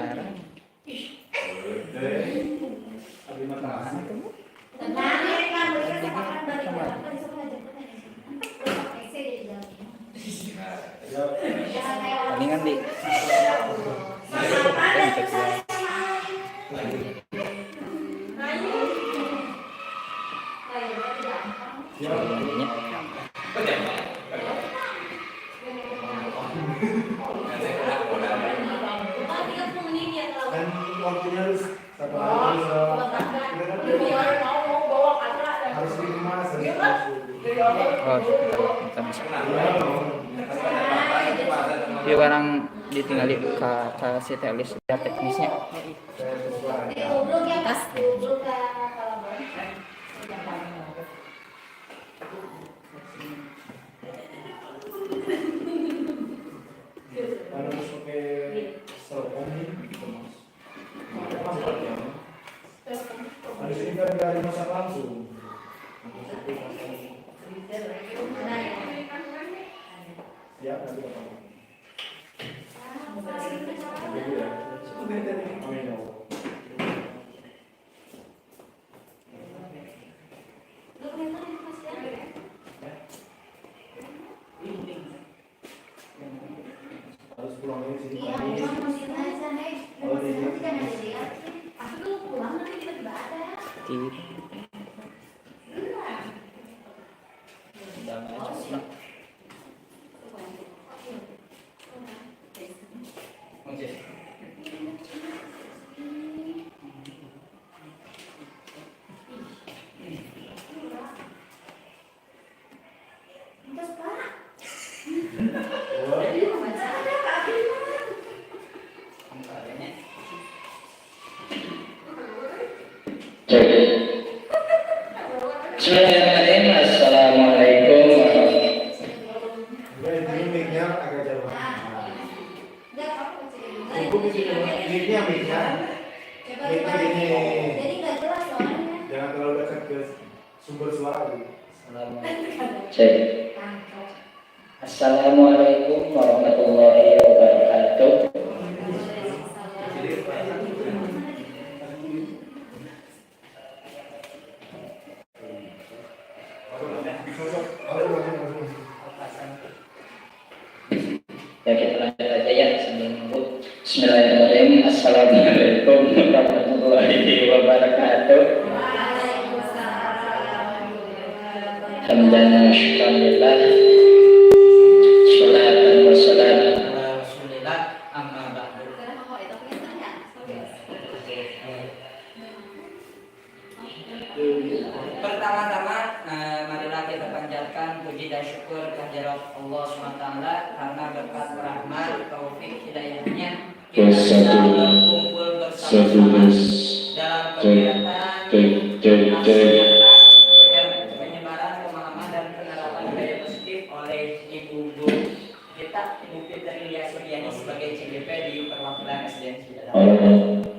sekarang. Palingan di dia barang ditinggali ke si telis ya teknisnya. Harus ini kan dari masak langsung. Ya, nanti apa? Harus pulang dari sini. Iya, masih aja nih. Nanti kan ada dia. Aku tuh pulang nanti tiba-tiba ada. Terus Pak. Bismillahirrahmanirrahim. Assalamualaikum. Mic-nya agak jauh. Enggak apa-apa sih. Ibu mic-nya. Mic-nya ini. Jadi enggak jelas soalnya. Jangan terlalu dekat ke sumber suara. Cek. Assalamualaikum warahmatullahi wabarakatuh. Ya kita lanjut aja ya sambil nunggu. Bismillahirrahmanirrahim. Assalamualaikum warahmatullahi wabarakatuh. Hamdan wa syukran lillah. Sholatan wa salam ala Rasulillah amma ba'du. Pertama-tama marilah kita panjatkan puji dan syukur kehadirat Allah SWT karena berkat rahmat taufik hidayahnya kita bisa berkumpul bersama-sama dalam kegiatan penyebaran pemahaman dan penerapan budaya positif oleh Ibu Guru kita, Ibu Fitri Lia Suryani sebagai CGP di perwakilan SDN Cidahu.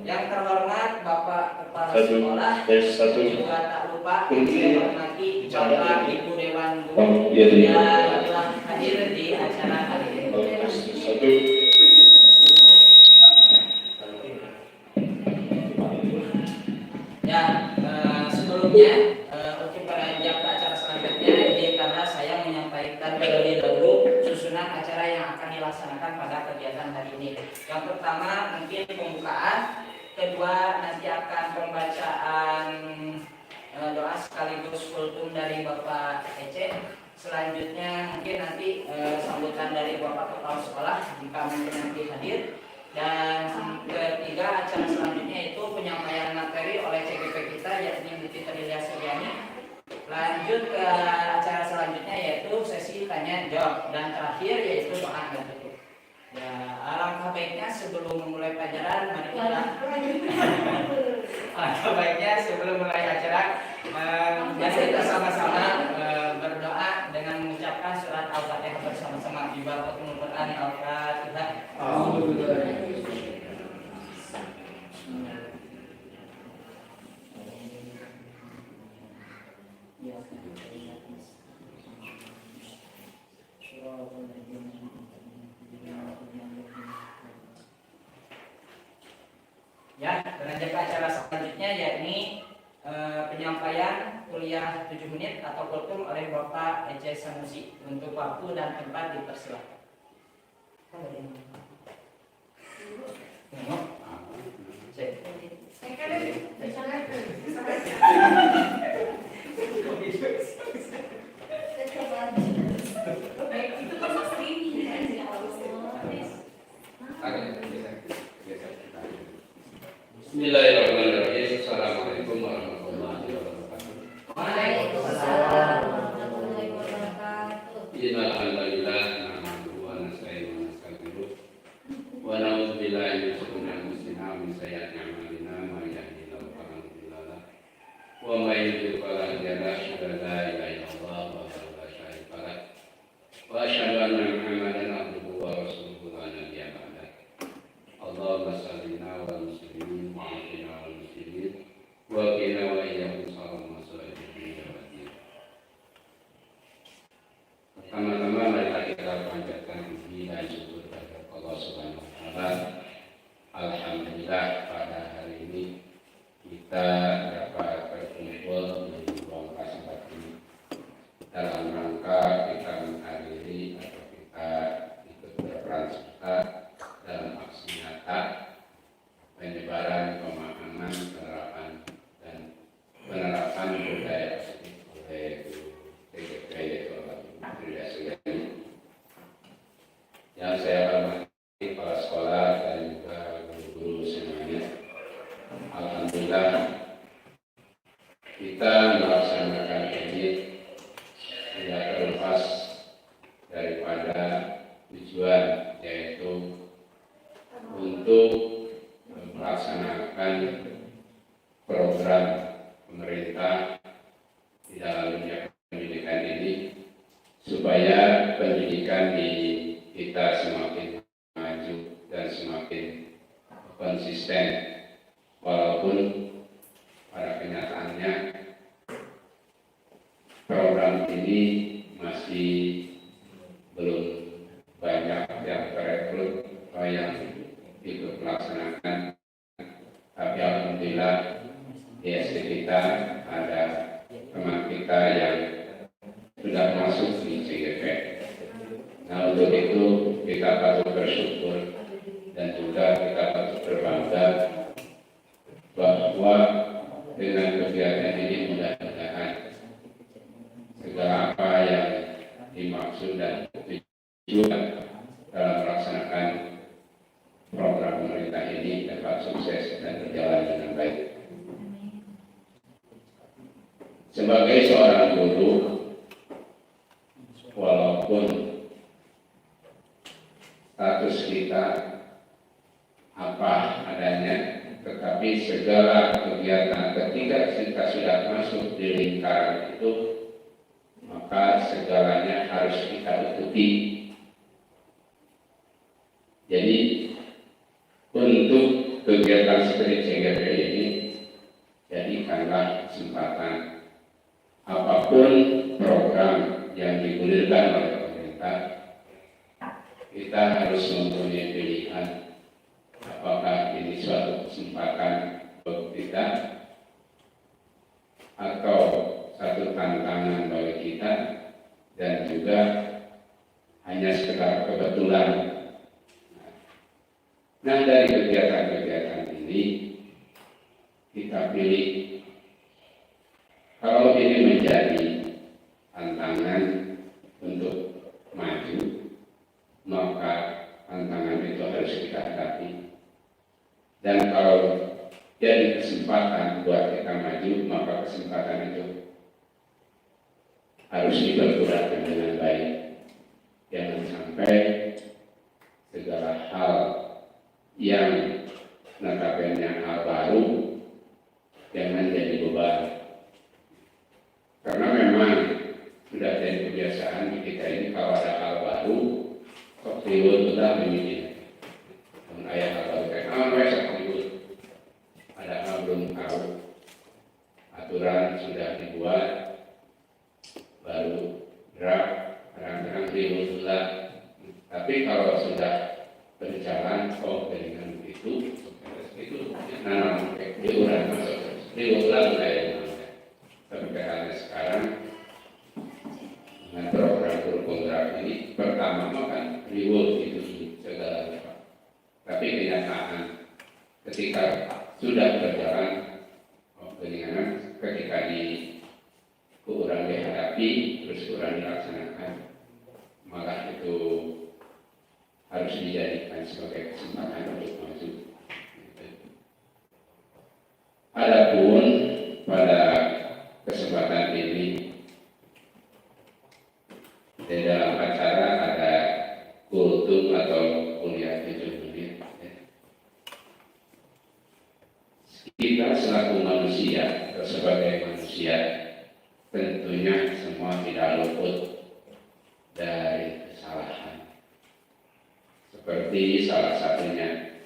Yang terhormat Bapak Kepala Sekolah, juga tak lupa saya hormati Bapak Ibu Dewan Guru yang telah hadir di acara hari ini. Ya, sebelumnya untuk beranjak ke acara selanjutnya, karena saya menyampaikan terlebih dahulu susunan acara yang akan dilaksanakan pada kegiatan hari ini. Yang pertama mungkin pembukaan, kedua nanti akan pembacaan doa sekaligus kultum dari Bapak Ece. Selanjutnya mungkin nanti sambutan dari Bapak Kepala Sekolah jika mungkin nanti hadir. Dan ketiga acara selanjutnya itu penyampaian materi oleh CGP kita yakni Bu Fitri Lia Suryani. Lanjut ke acara selanjutnya yaitu sesi tanya jawab dan terakhir yaitu doa dan tutup. Ya, alangkah baiknya sebelum memulai pelajaran mari kita alangkah baiknya sebelum mulai acara mari kita sama-sama berdoa dengan mengucapkan surat Al-Fatihah bersama-sama di Barakatul Quran Al-Fatihah. Bapak Ece Sanusi. Untuk waktu dan tempat dipersilakan. Cek. Bismillahirrahmanirrahim. Assalamualaikum warahmatullahi wabarakatuh. Waalaikumsalam warahmatullahi wabarakatuh. Innal hamdalillah nahmaduhu wa nasta'inuhu wa nastaghfiruh wa na'udzu billahi min shururi anfusina wa min sayyiati a'malina may yahdihillahu fala mudilla lahu wa may yudlil fala hadiya lahu asyhadu an la ilaha illallah wahdahu la syarika lahu wa asyhadu anna Muhammadan abduhu wa rasuluhu la nabiyya ba'dah. Allahumma sallina wal muslimin wa afina wal muslimin wa qina wa iyyahum sharra masaa'ib dunya wad din. Pertama-tama mari kita panjatkan puji dan syukur kepada Allah Subhanahu wa taala. Alhamdulillah pada hari ini kita dapat berkumpul di ruang tempat ini dalam rangka kita menghadiri atau kita ikut berperan serta dalam aksi nyata penyebaran pemahaman, penerapan budaya positif oleh TGP yaitu Budaya Sugeng. Yang saya hormati kepala sekolah dan juga guru-guru semuanya. Alhamdulillah kita melaksanakan ini tidak terlepas daripada tujuan, yaitu untuk melaksanakan program pemerintah di dalam dunia pendidikan ini supaya pendidikan di kita semakin maju dan semakin konsisten, walaupun pada kenyataannya program ini masih belum banyak yang terekrut atau yang ikut melaksanakan. Tapi alhamdulillah di SD kita ada teman kita yang sudah masuk di CGP. Nah, untuk itu kita patut bersyukur dan juga kita patut berbangga bahwa dengan kegiatan ini mudah-mudahan segala apa yang dimaksud dan tujuan dalam melaksanakan program pemerintah ini dapat sukses dan berjalan dengan baik. Sebagai seorang guru, walaupun status kita apa adanya, tetapi segala kegiatan ketika kita sudah masuk di lingkaran itu, maka segalanya harus kita ikuti. Jadi untuk kegiatan seperti CGP ini, jadikanlah kesempatan apapun program yang digulirkan oleh pemerintah, kita harus mempunyai pilihan apakah ini suatu kesempatan untuk kita atau satu tantangan bagi kita dan juga hanya sekedar kebetulan. Nah, dari kegiatan-kegiatan ini kita pilih kalau ini menjadi tantangan untuk maju, maka tantangan itu harus kita hadapi. Dan kalau jadi kesempatan buat kita maju, maka kesempatan itu harus dipergunakan dengan baik. Jangan sampai segala hal yang notabene hal baru jangan jadi beban. Karena memang sudah jadi kebiasaan di kita ini kalau ada hal baru, kok ribut sudah begini. Dan ayah hal baru kayak mereka ribut. Padahal belum tahu aturan sudah dibuat, baru draft, kadang-kadang ribut sudah. Tapi kalau sudah berjalan, oh dengan itu nanam diulang masuk, diulang kayak sampai halnya sekarang dengan program guru penggerak ini. Pertama kan reward itu segala rupa, tapi kenyataan ketika sudah berjalan ketika kurang dihadapi terus kurang dilaksanakan, maka itu harus dijadikan sebagai kesempatan untuk maju. Adapun pada kesempatan ini di dalam acara ada kultum atau kuliah 7 menit. Kita selaku manusia atau sebagai manusia tentunya semua tidak luput dari kesalahan. Seperti salah satunya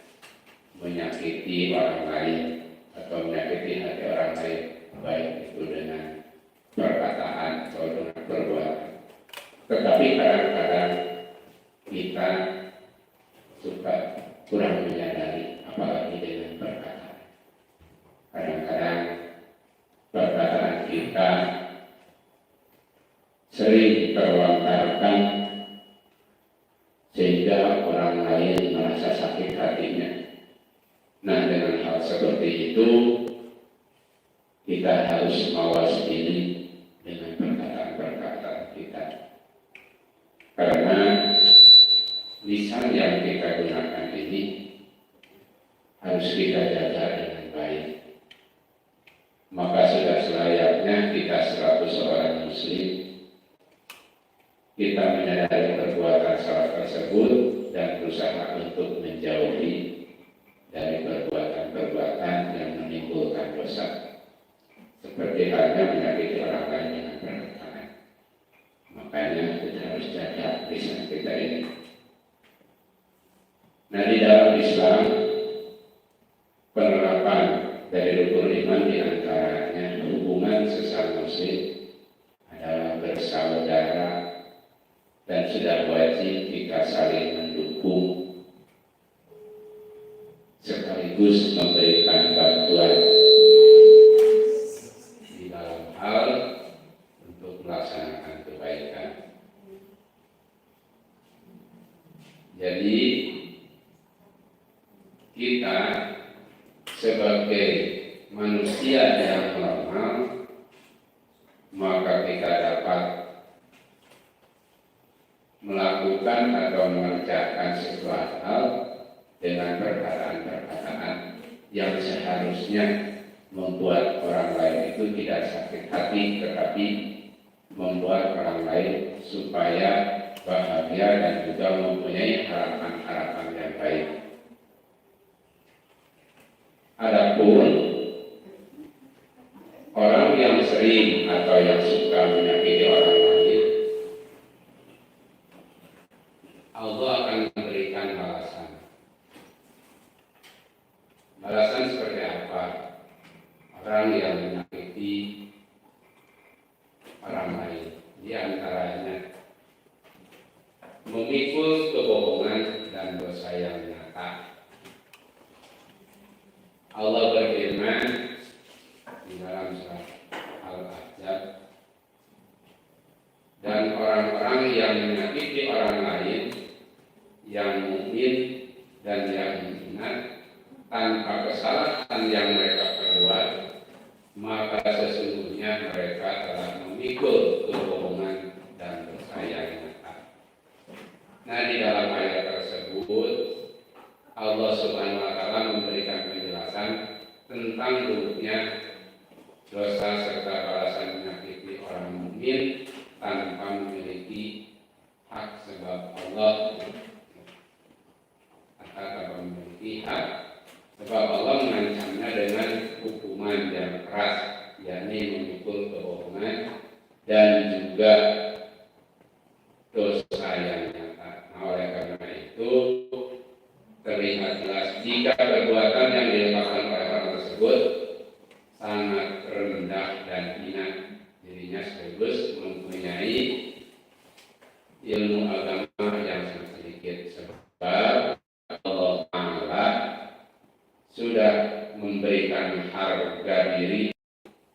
menyakiti orang lain atau menyakiti hati orang lain, baik itu dengan perkataan atau dengan perbuatan. Tetapi kadang-kadang kita suka kurang menyadari, apalagi dengan perkataan. Kadang-kadang perkataan kita sering terlontarkan sehingga orang lain merasa sakit hatinya. Nah, dengan hal seperti itu kita harus mawas diri dengan perkataan-perkataan kita, karena lisan yang kita gunakan ini harus kita jaga dengan baik. Maka sudah selayaknya kita selaku seorang muslim kita menyadari perbuatan salah tersebut dan berusaha untuk menjauhi dari perbuatan-perbuatan yang menimbulkan dosa, seperti halnya menyakiti orang lain dengan perkataan. Makanya kita harus jaga lisan kita ini. Nah, di dalam Islam penerapan dari rukun iman diantaranya hubungan sesama muslim adalah bersaudara dan sudah wajib kita saling mendukung sekaligus memberikan bantuan di dalam hal untuk melaksanakan kebaikan. Jadi kita sebagai manusia yang normal, maka kita dapat melakukan atau mengerjakan sesuatu hal dengan perkataan-perkataan yang seharusnya membuat orang lain itu tidak sakit hati, tetapi membuat orang lain supaya bahagia dan juga mempunyai harapan-harapan yang baik. Adapun orang yang sering atau yang suka menyakiti orang lain, Allah akan memberikan balasan. Balasan seperti apa? Orang yang menyakiti orang lain, di antaranya memikul kebohongan dan dosa yang nyata. Allah berfirman di dalam surat Al-Ahzab, dan orang-orang yang menyakiti orang lain yang mukmin dan yang mukminat tanpa kesalahan yang mereka perbuat, maka sesungguhnya mereka telah memikul kebohongan dan dosa yang nyata. Nah, di dalam ayat tersebut Allah Subhanahu wa taala memberikan penjelasan tentang buruknya dosa serta balasan menyakiti orang mukmin tanpa memiliki hak, sebab Allah sebab Allah mengancamnya dengan hukuman yang keras, yakni memikul kebohongan dan juga dosa yang nyata. Nah, oleh karena itu terlihat jelas jika perbuatan yang dilakukan oleh orang tersebut sangat rendah dan hina, dirinya sekaligus mempunyai ilmu agama yang sangat sedikit, sebab Allah Ta'ala sudah memberikan harga diri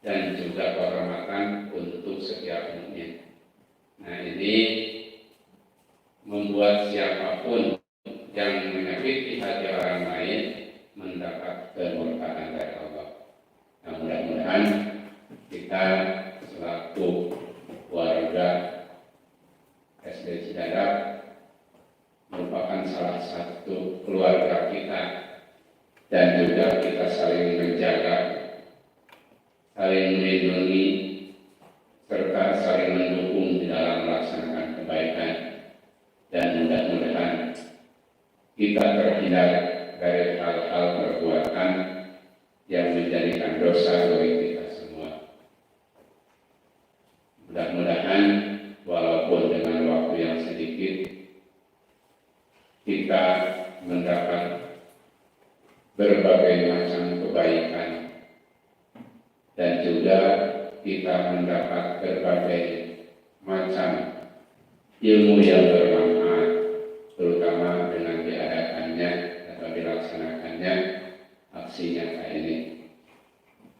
dan juga kehormatan untuk setiap mukmin. Nah, ini membuat siapapun yang menyakiti hati orang lain mendapat kemurkaan dari Allah. Nah, mudah-mudahan kita selaku warga SD Cidadap merupakan salah satu keluarga kita, dan juga kita saling menjaga, saling melindungi, serta saling mendukung di dalam melaksanakan kebaikan. Dan mudah-mudahan kita terhindar dari hal-hal perbuatan yang menjadikan dosa bagi kita semua. Mudah-mudahan walaupun dengan waktu yang sedikit kita mendapat berbagai macam kebaikan, dan juga kita mendapat berbagai macam ilmu yang bermanfaat, terutama dengan diadakannya atau dilaksanakannya aksi nyata ini.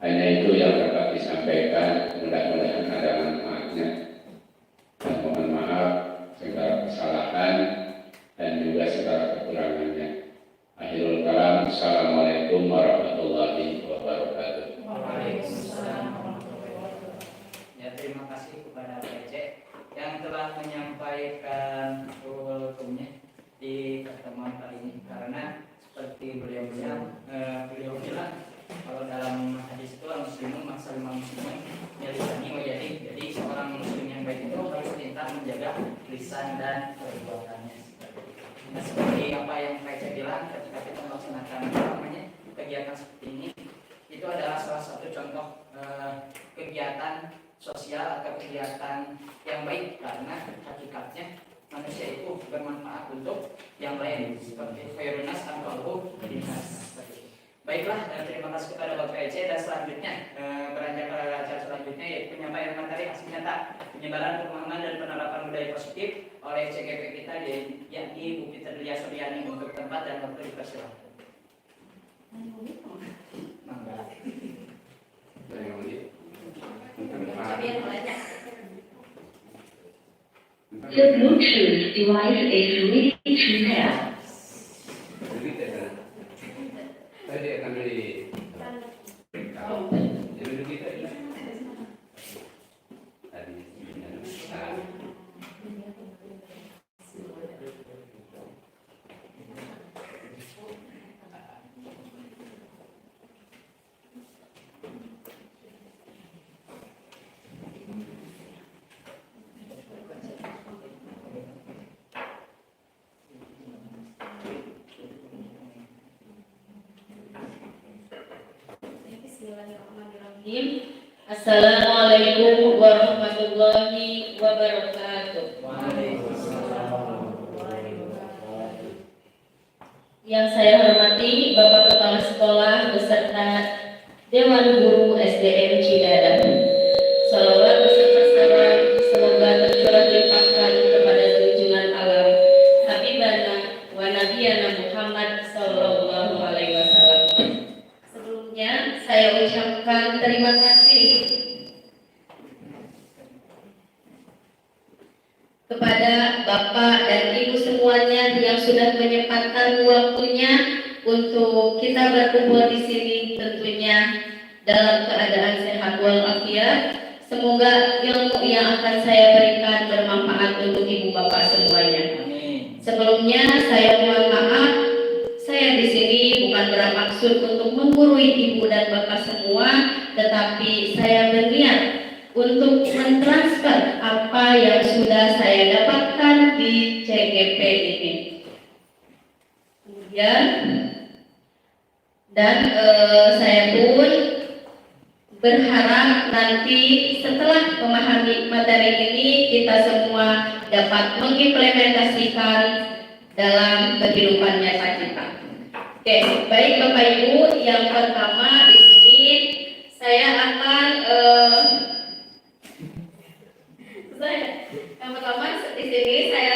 Hanya itu yang dapat disampaikan, mudah-mudahan ada manfaatnya. Dan mohon maaf segala kesalahan dan juga segala kekurangannya. Akhirul kalam, assalamualaikum warahmatullahi wabarakatuh. Waalaikumsalam warahmatullahi wabarakatuh. Ya, terima kasih kepada Pak Ece yang telah menyampaikan hukumnya di pertemuan kali ini, karena seperti beliau bilang kalau dalam hadis itu muslimun maksalimah muslimun melisani wajadi. Jadi seorang muslim yang baik itu harus pintar menjaga lisan dan perbuatannya. Nah, seperti apa yang Pak Ece bilang, ketika kita melaksanakan kegiatan seperti ini, itu adalah salah satu contoh kegiatan sosial atau kegiatan yang baik, karena hakikatnya manusia itu bermanfaat untuk yang lain, seperti khairunas anfa'uhum linnas. Baiklah, dan terima kasih kepada Bapak Ece. Dan selanjutnya beranjak ke acara selanjutnya, yaitu penyampaian materi aksi nyata penyebaran pemahaman dan penerapan budaya positif oleh CGP kita, yakni Bu Peter Lia Suryani. Untuk tempat dan waktu dipersilakan. Mangga. The Bluetooth device is ready to pair. Tadi akan dari jadi kita tadi Assalamualaikum warahmatullahi wabarakatuh. Yang saya hormati Bapak Kepala Sekolah beserta Dewan Guru SDN Cidadap. Salawat beserta salam semoga tercurah limpahkan kepada junjungan alam Habibana wa Nabiyana Muhammad sallallahu alaihi wasallam. Sebelumnya saya ucapkan terima kasih kepada Bapak dan Ibu semuanya yang sudah menyempatkan waktunya untuk kita berkumpul di sini, tentunya dalam keadaan sehat walafiat. Semoga ilmu yang akan saya berikan bermanfaat untuk Ibu Bapak semuanya. Sebelumnya saya mohon maaf, saya di sini bukan bermaksud untuk menggurui Ibu dan Bapak semua, tetapi saya berniat untuk mentransfer apa yang sudah saya dapatkan di CGP ini. Kemudian dan saya pun berharap nanti setelah memahami materi ini kita semua dapat mengimplementasikan dalam kehidupan nyata kita. Oke, baik Bapak Ibu, yang pertama di sini saya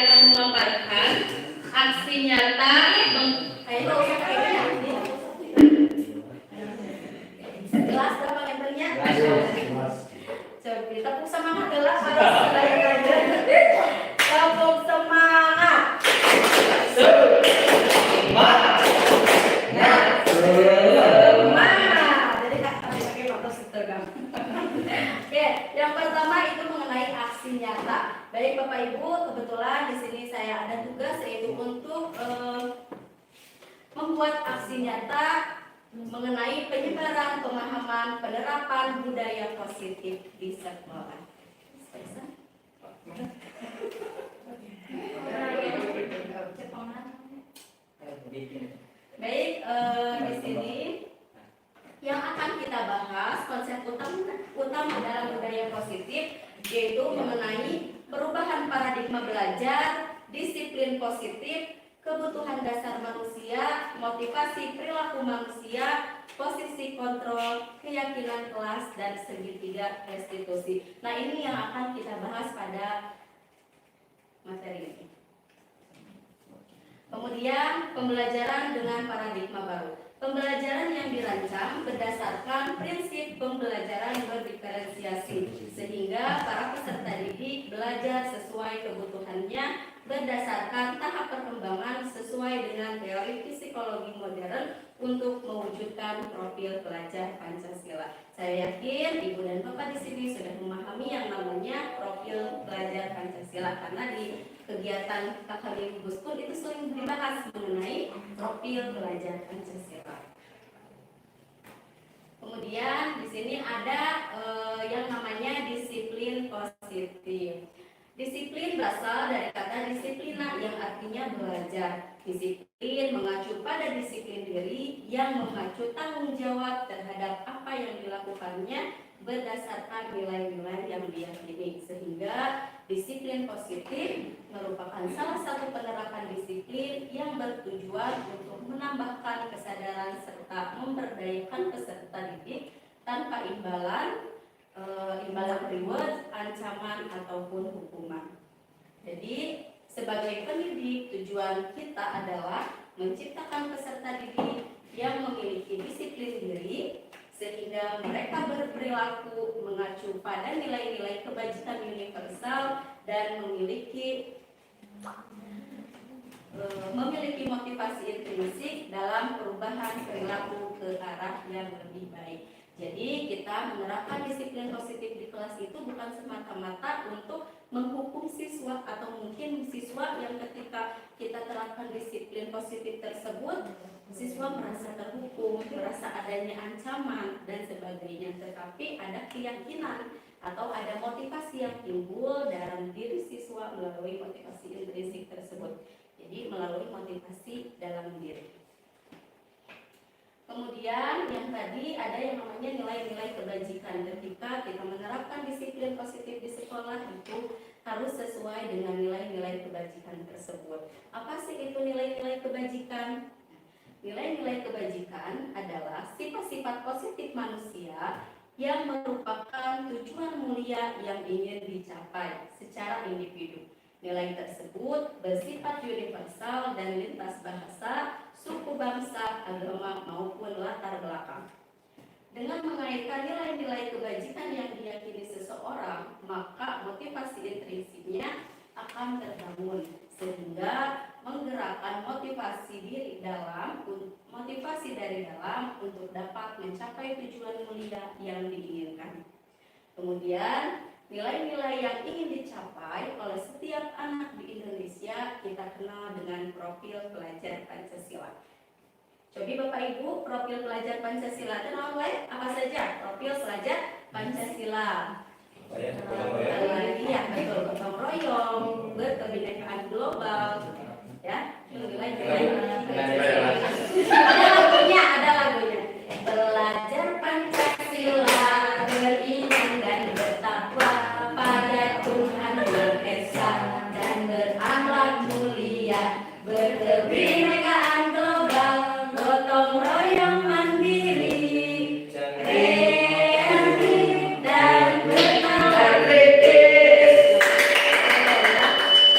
akan memaparkan aksi nyata Gelas berapa levelnya? Coba tepuk semangat gelas para kebetulan di sini saya ada tugas yaitu untuk membuat aksi nyata mengenai penyebaran pemahaman penerapan budaya positif di sekolah. Baik, di sini yang akan kita bahas konsep utama dalam budaya positif yaitu mengenai perubahan paradigma belajar, disiplin positif, kebutuhan dasar manusia, motivasi perilaku manusia, posisi kontrol, keyakinan kelas, dan segitiga restitusi. Nah, ini yang akan kita bahas pada materi ini. Kemudian pembelajaran dengan paradigma baru. Pembelajaran yang dirancang berdasarkan prinsip pembelajaran berdiferensiasi sehingga para peserta didik belajar sesuai kebutuhannya berdasarkan tahap perkembangan sesuai dengan teori psikologi modern untuk mewujudkan profil pelajar Pancasila. Saya yakin Ibu dan Bapak di sini sudah memahami yang namanya profil pelajar Pancasila karena di kegiatan KKB Guskun itu sering dibahas mengenai profil pelajar Pancasila. Kemudian di sini ada yang namanya disiplin positif. Disiplin berasal dari kata disiplina yang artinya belajar. Disiplin mengacu pada disiplin diri yang mengacu tanggung jawab terhadap apa yang dilakukannya berdasarkan nilai-nilai yang diyakini. Sehingga disiplin positif merupakan salah satu penerapan disiplin yang bertujuan untuk menambahkan kesadaran serta memberdayakan peserta didik tanpa imbalan reward, ancaman ataupun hukuman. Jadi sebagai pendidik tujuan kita adalah menciptakan peserta didik yang memiliki disiplin diri sehingga mereka berperilaku mengacu pada nilai-nilai kebajikan universal dan memiliki motivasi intrinsik dalam perubahan perilaku ke arah yang lebih baik. Jadi kita menerapkan disiplin positif di kelas itu bukan semata-mata untuk menghukum siswa atau mungkin siswa yang ketika kita terapkan disiplin positif tersebut siswa merasa terhukum, merasa adanya ancaman dan sebagainya, tetapi ada keyakinan atau ada motivasi yang timbul dalam diri siswa melalui motivasi intrinsik tersebut. Jadi melalui motivasi dalam diri. Kemudian yang tadi ada yang namanya nilai-nilai kebajikan. Ketika kita menerapkan disiplin positif di sekolah itu harus sesuai dengan nilai-nilai kebajikan tersebut. Apa sih itu nilai-nilai kebajikan? Nilai-nilai kebajikan adalah sifat-sifat positif manusia yang merupakan tujuan mulia yang ingin dicapai secara individu. Nilai tersebut bersifat universal dan lintas bahasa, suku bangsa, agama maupun latar belakang. Dengan mengaitkan nilai-nilai kebajikan yang diyakini seseorang, maka motivasi intrinsiknya akan terbangun sehingga menggerakkan motivasi dari dalam untuk dapat mencapai tujuan mulia yang diinginkan. Kemudian nilai-nilai yang ingin dicapai oleh setiap anak di Indonesia kita kenal dengan profil pelajar Pancasila. Coba Bapak Ibu, profil pelajar Pancasila kenal apa saja? Profil pelajar Pancasila. Iya betul, gotong royong, berkebinekaan global, ya. Ada lagunya. Belajar Pancasila beriman dan bertakwa pada Tuhan Yang Esa dan berakhlak mulia, berkebinekaan global, gotong royong mandiri, kreatif dan bertakwa.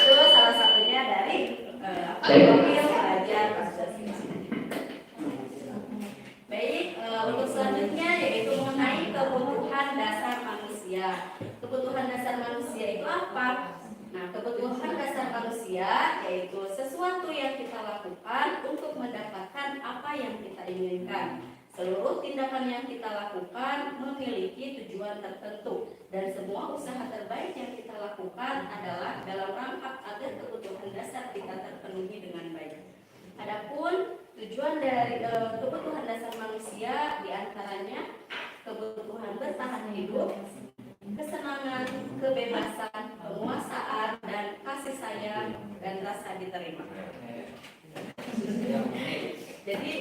Itu salah satunya dari profil pelajar Pancasila. Baik, untuk selanjutnya yaitu mengenai kebutuhan dasar manusia. Kebutuhan dasar manusia itu apa? Nah, kebutuhan dasar manusia yaitu sesuatu yang kita lakukan untuk mendapatkan apa yang kita inginkan. Seluruh tindakan yang kita lakukan memiliki tujuan tertentu dan semua usaha terbaik yang kita lakukan adalah dalam rangka agar kebutuhan dasar kita terpenuhi dengan baik. Adapun tujuan dari kebutuhan dasar manusia diantaranya kebutuhan bertahan hidup, kesenangan, kebebasan, penguasaan, dan kasih sayang dan rasa diterima. Jadi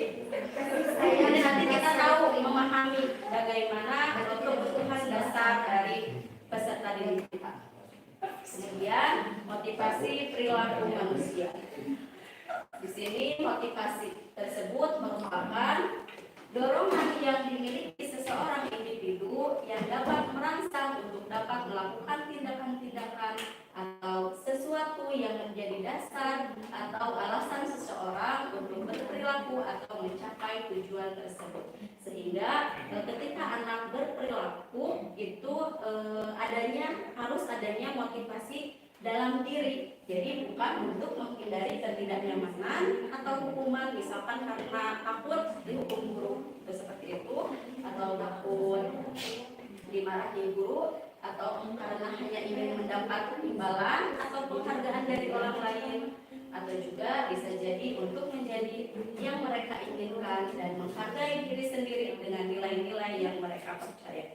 nanti kita tahu memahami bagaimana kebutuhan dasar dari peserta didik kita. Kemudian motivasi perilaku manusia. Di sini motivasi tersebut merupakan dorongan yang dimiliki seseorang individu yang dapat merangsang untuk dapat melakukan tindakan-tindakan atau sesuatu yang menjadi dasar atau alasan seseorang untuk berperilaku atau mencapai tujuan tersebut. Sehingga ketika anak berperilaku itu harus adanya motivasi dalam diri. Jadi bukan untuk menghindari ketidaknyamanan atau hukuman, misalkan karena takut dihukum guru itu seperti itu, atau takut dimarahi guru, atau karena hanya ingin mendapat imbalan atau penghargaan dari orang lain, atau juga bisa jadi untuk menjadi yang mereka inginkan dan menghargai diri sendiri dengan nilai-nilai yang mereka percaya.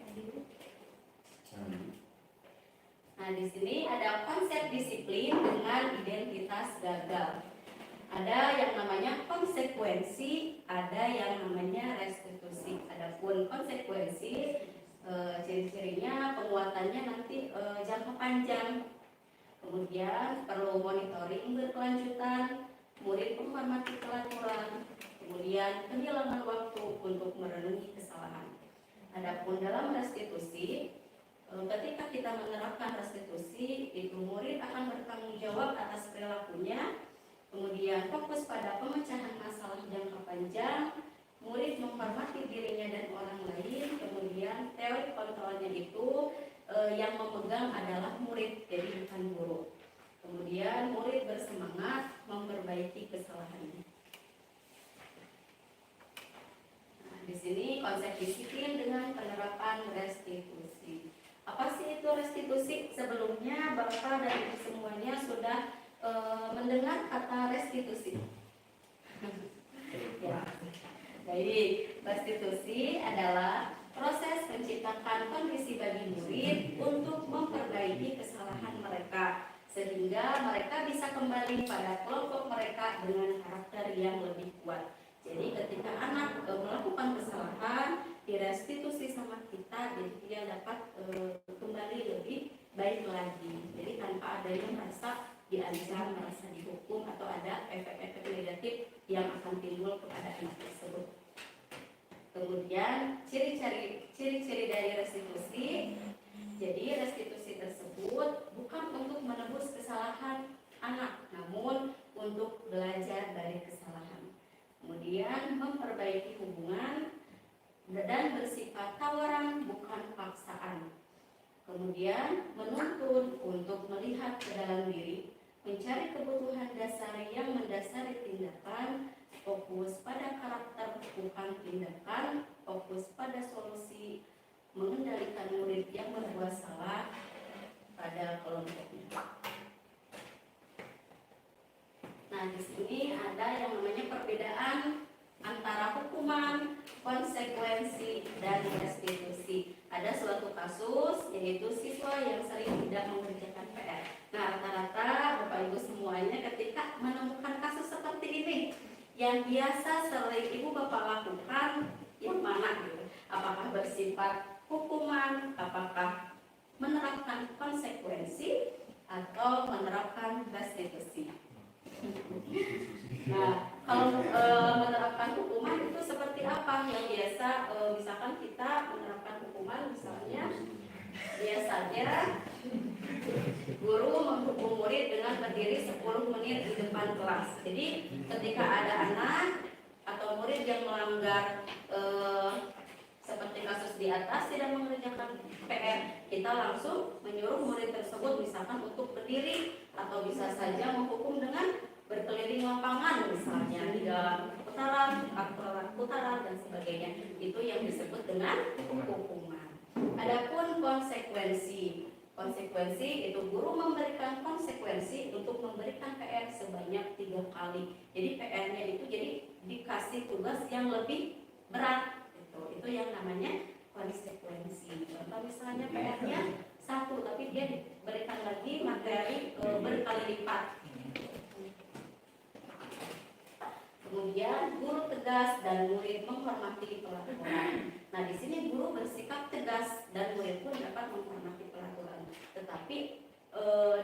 Nah, di sini ada konsep disiplin dengan identitas gagal. Ada yang namanya konsekuensi, ada yang namanya restitusi. Adapun konsekuensi, ciri-cirinya penguatannya nanti jangka panjang. Kemudian perlu monitoring berkelanjutan, murid menghormati peraturan, kemudian kehilangan waktu untuk merenungi kesalahan. Adapun dalam restitusi, ketika kita menerapkan restitusi, itu murid akan bertanggung jawab atas perilakunya, kemudian fokus pada pemecahan masalah jangka panjang, murid menghormati dirinya dan orang lain, kemudian teori kontrolnya itu yang memegang adalah murid, jadi bukan guru. Kemudian murid bersemangat memperbaiki kesalahannya. Nah, di sini konsep disiplin dengan penerapan restitusi. Apa sih itu restitusi? Sebelumnya Bapak dan Ibu semuanya sudah mendengar kata restitusi. Ya. Jadi restitusi adalah proses menciptakan kondisi bagi murid untuk memperbaiki kesalahan mereka sehingga mereka bisa kembali pada kelompok mereka dengan karakter yang lebih kuat. Jadi ketika anak melakukan kesalahan, direstitusi sama kita, jadi dia dapat kembali lebih baik lagi. Jadi tanpa adanya merasa diancam, merasa dihukum, atau ada efek-efek negatif yang akan timbul kepada anak tersebut. Kemudian ciri-ciri dari restitusi. Jadi restitusi tersebut bukan untuk menebus kesalahan anak, namun untuk belajar dari kesalahan. Kemudian memperbaiki hubungan dan bersifat tawaran bukan paksaan. Kemudian menuntun untuk melihat ke dalam diri, mencari kebutuhan dasar yang mendasari tindakan, fokus pada karakter bukan tindakan, fokus pada solusi, mengendalikan murid yang berbuat salah pada kelompoknya. Nah, di sini ada yang namanya perbedaan antara hukuman, konsekuensi, dan restitusi. Ada suatu kasus, yaitu siswa yang sering tidak mengerjakan PR. Nah, rata-rata Bapak Ibu semuanya ketika menemukan kasus seperti ini, yang biasa sering Ibu Bapak lakukan, yang mana gitu? Apakah bersifat hukuman, apakah menerapkan konsekuensi, atau menerapkan restitusi? Nah, kalau menerapkan hukuman itu seperti apa? Yang biasa, misalkan kita menerapkan hukuman, misalnya biasanya guru menghukum murid dengan berdiri 10 menit di depan kelas. Jadi ketika ada anak atau murid yang melanggar seperti kasus di atas tidak mengerjakan PR, kita langsung menyuruh murid tersebut misalkan untuk berdiri, atau bisa saja menghukum dengan berkeliling lapangan misalnya di dalam putaran dan sebagainya. hukuman. Adapun konsekuensi itu guru memberikan konsekuensi untuk memberikan PR sebanyak 3 kali. Jadi PR-nya itu jadi dikasih tugas yang lebih berat. Itu yang namanya konsekuensi. Contoh misalnya PR-nya 1, tapi dia diberikan lagi materi berkali lipat. Kemudian guru tegas dan murid menghormati peraturan. Nah, di sini guru bersikap tegas dan murid pun dapat menghormati peraturan. Tetapi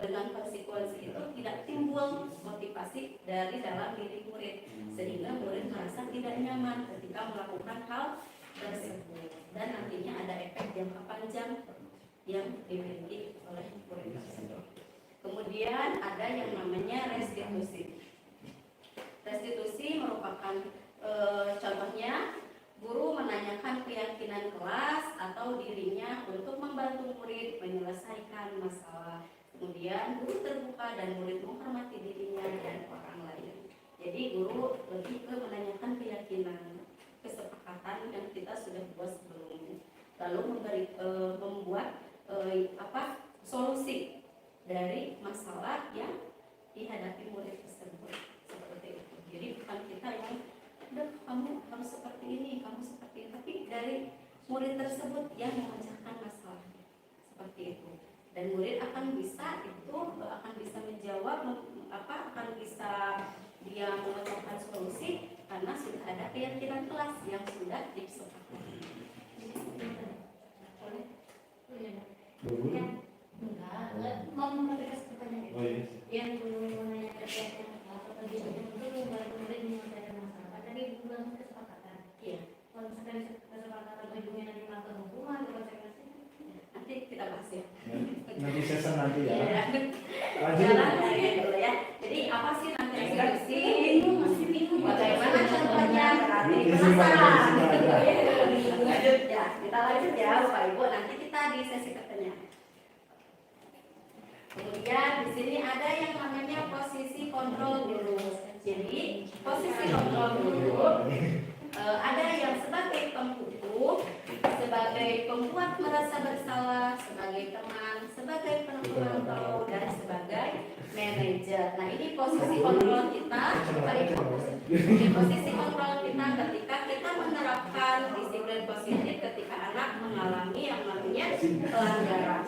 dengan konsekuensi itu tidak timbul motivasi dari dalam diri murid, sehingga murid merasa tidak nyaman ketika melakukan hal tersebut, dan nantinya ada efek jangka panjang yang dimiliki oleh murid tersebut. Kemudian ada yang namanya restitusi. Restitusi merupakan contohnya guru menanyakan keyakinan kelas atau dirinya untuk membantu murid menyelesaikan masalah. Kemudian guru terbuka dan murid menghormati dirinya dan orang lain. Jadi guru lebih ke menanyakan keyakinan, kesepakatan yang kita sudah buat sebelumnya, lalu membuat solusi dari masalah yang dihadapi murid tersebut. Seperti itu. Jadi bukan kita yang udah kamu harus seperti ini, kamu seperti ini, tapi dari murid tersebut yang memecahkan masalah seperti itu. Dan murid akan bisa menjawab, akan bisa dia memecahkan solusi karena sudah ada keyakinan kelas yang sudah disepakati. Boleh? Enggak, mau mempertegas pertanyaan Oh iya. yang belum menanyakan keyakinan atau pendidikan itu membantu murid menyelesaikan masalah. Tadi bilang kesepakatan. Iya. Kalau misalkan kesepakatan ujungnya nanti melakukan hukuman atau konsekuensi, Nanti kita bahas ya. Nanti season nanti ya. Ya. Lanjut. Jalan dari dulu ya. Jadi apa sih nanti restitusi? Bagaimana contohnya? Berarti penasaran. Lanjut ya. Kita lanjut ya, Bapak Ibu. Nanti kita di sesi katanya. Kemudian di sini ada yang namanya posisi kontrol guru. Jadi posisi kontrol guru ada yang sebagai penghukum, sebagai pembuat merasa bersalah, sebagai teman, sebagai pemantau, dan sebagai manajer. Nah, ini posisi kontrol kita. Posisi kontrol kita ketika kita menerapkan disiplin positif ketika anak mengalami yang namanya pelanggaran.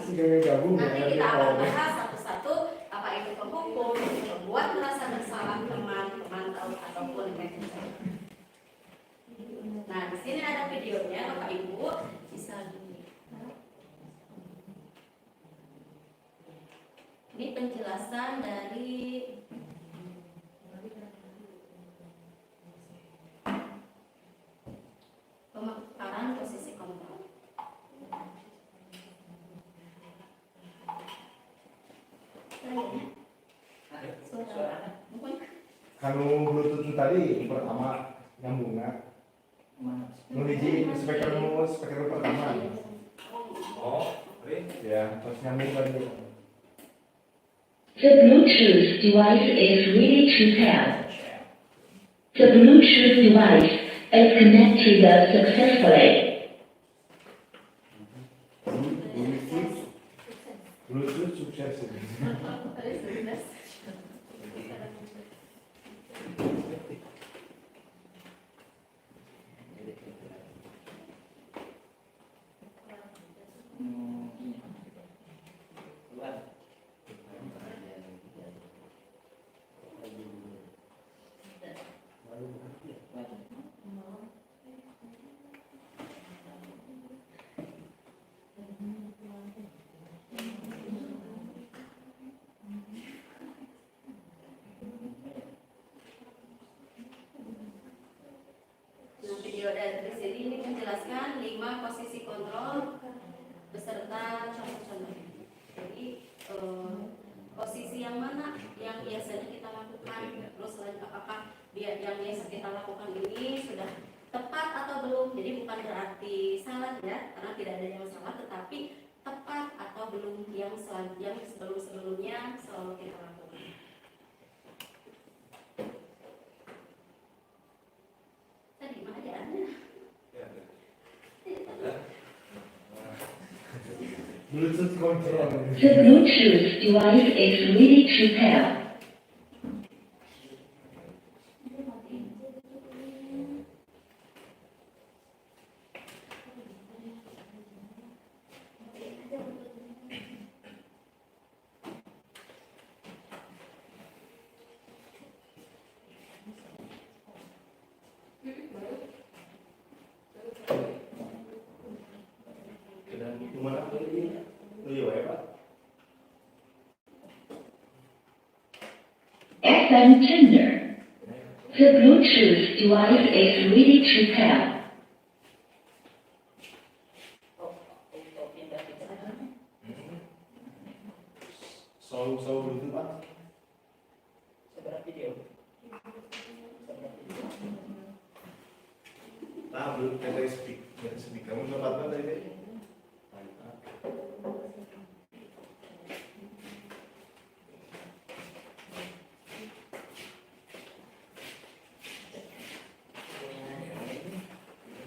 Nanti kita akan bahas satu-satu apa itu penghukum, pembuat merasa bersalah, teman, pemantau, ataupun manajer. Nah, di sini ada videonya, Bapak Ibu bisa lihat. Ini penjelasan dari pemekaran posisi kontrol. Suara. Kalau Bluetooth tadi pertama nyambung nggak? Nuhiji speaker pertama. Oh, ya, terus nyambung lagi. The Bluetooth device is ready to pair. The Bluetooth device is connected successfully. Bluetooth sukses. Video dari sini ini menjelaskan 5 posisi kontrol beserta contoh-contohnya. Jadi posisi yang mana yang biasanya kita lakukan, terus apakah yang biasa kita lakukan ini sudah tepat atau belum. Jadi bukan berarti salah ya, karena tidak ada yang salah, tetapi tepat atau belum yang sebelum-sebelumnya selalu kita lakukan. Tadi mana jalannya? Bluetooth control. The Bluetooth device is ready to pair. Dan gimana ini? Iya, Pak. FM tender. The Bluetooth device is ready to pair. Selalu itu, Pak. Seberapa video? Nah, belum kita speak. Kamu dapat apa tadi?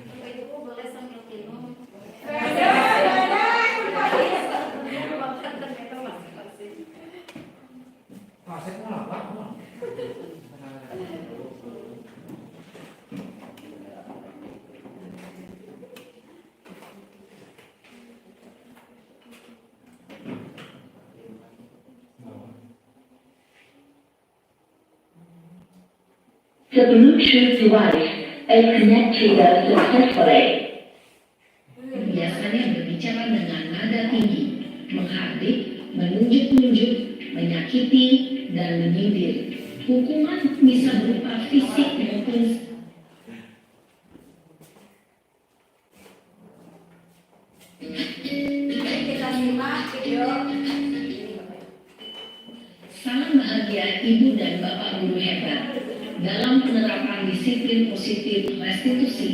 Bapak Ibu boleh sambil minum. Makan ternyata masing-masing. Masih kenapa? The Bluetooth device is connected successfully. Biasanya berbicara dengan nada tinggi, menghardik, menunjuk-nunjuk, menyakiti, dan menyindir. Hukuman bisa berupa fisik maupun Kita simak video. salam bahagia ibu dan bapak guru hebat. Dalam penerapan disiplin positif restitusi,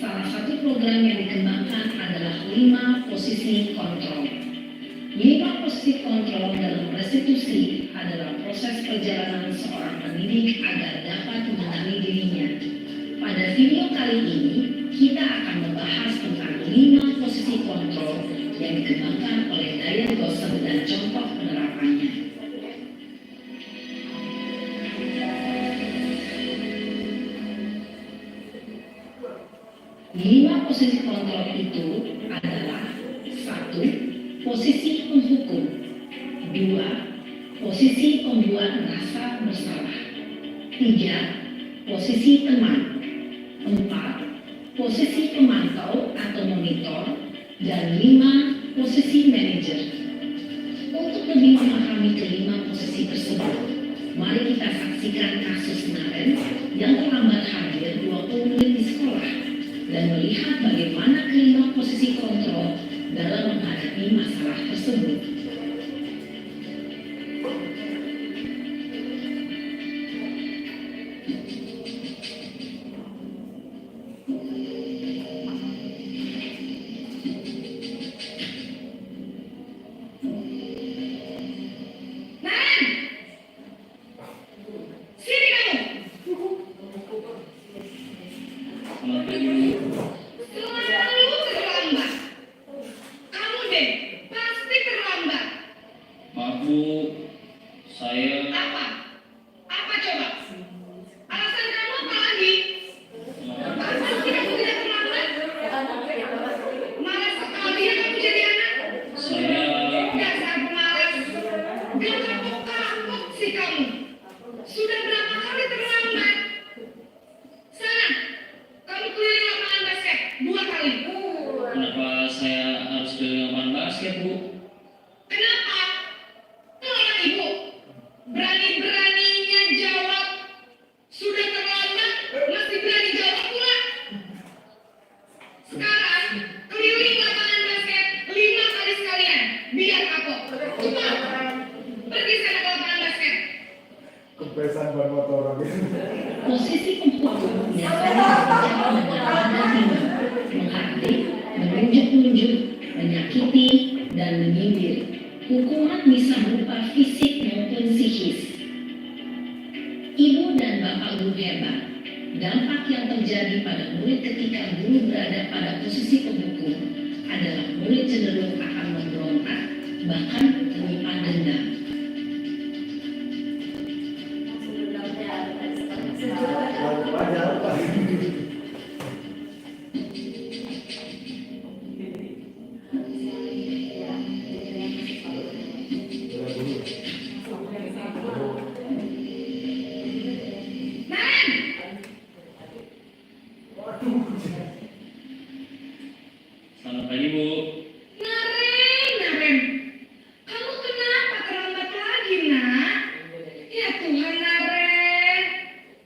salah satu program yang dikembangkan adalah 5 posisi kontrol. 5 posisi kontrol dalam restitusi adalah proses perjalanan seorang pendidik agar dapat mengenali dirinya. Pada video kali ini, kita akan membahas tentang 5 posisi kontrol yang dikembangkan oleh Diane Gosser dan contoh penerapannya. Lima posisi kontrol itu adalah 1. Posisi penghukum, 2. Posisi pembuat rasa bersalah, 3. Posisi teman, 4. Posisi pemantau atau monitor, dan 5. Posisi manajer. Untuk lebih memahami kelima posisi tersebut, mari kita saksikan kasus kemarin yang terlambat hadir 20 menit di sekolah dan melihat bagaimana kelima posisi kontrol dalam menghadapi masalah tersebut. Sini kamu! Selalu terlambat. Kamu deh, pasti terlambat. Maaf Bu, saya Apa? Apa coba? Alasan kamu apa lagi? Pasti kamu tidak terlambat. Malas sekali ya kamu jadi anak. Dasar pemalas. Gak kapok-kapok sih kamu. Sudah berapa kali terlambat? Sana, kamu keliling lapangan basket 2 kali. kenapa saya harus ke lapangan basket Bu? Kenapa? Tolong ibu. Berani-beraninya jawab. Sudah terlambat, masih berani jawab pula. Sekarang, keliling lapangan basket 5 kali sekalian. Biar kapok. Cepat. Pergi sana ke lapangan basket. Kepesan ban motor. Posisi penghukum biasanya berbicara dengan nada tinggi, menghardik, menunjuk-nunjuk, menyakiti, dan menyindir. Hukuman bisa berupa fisik maupun psikis. Ibu dan bapak guru hebat, dampak yang terjadi pada murid ketika guru berada pada posisi penghukum adalah murid cenderung akan memberontak memberontak, bahkan menyimpan dendam. Maksud dendam teh ada tadi sekarang Ada apa? Selamat pagi, Bu. Naren, kamu kenapa terlambat lagi, nak? Ya Tuhan, Naren,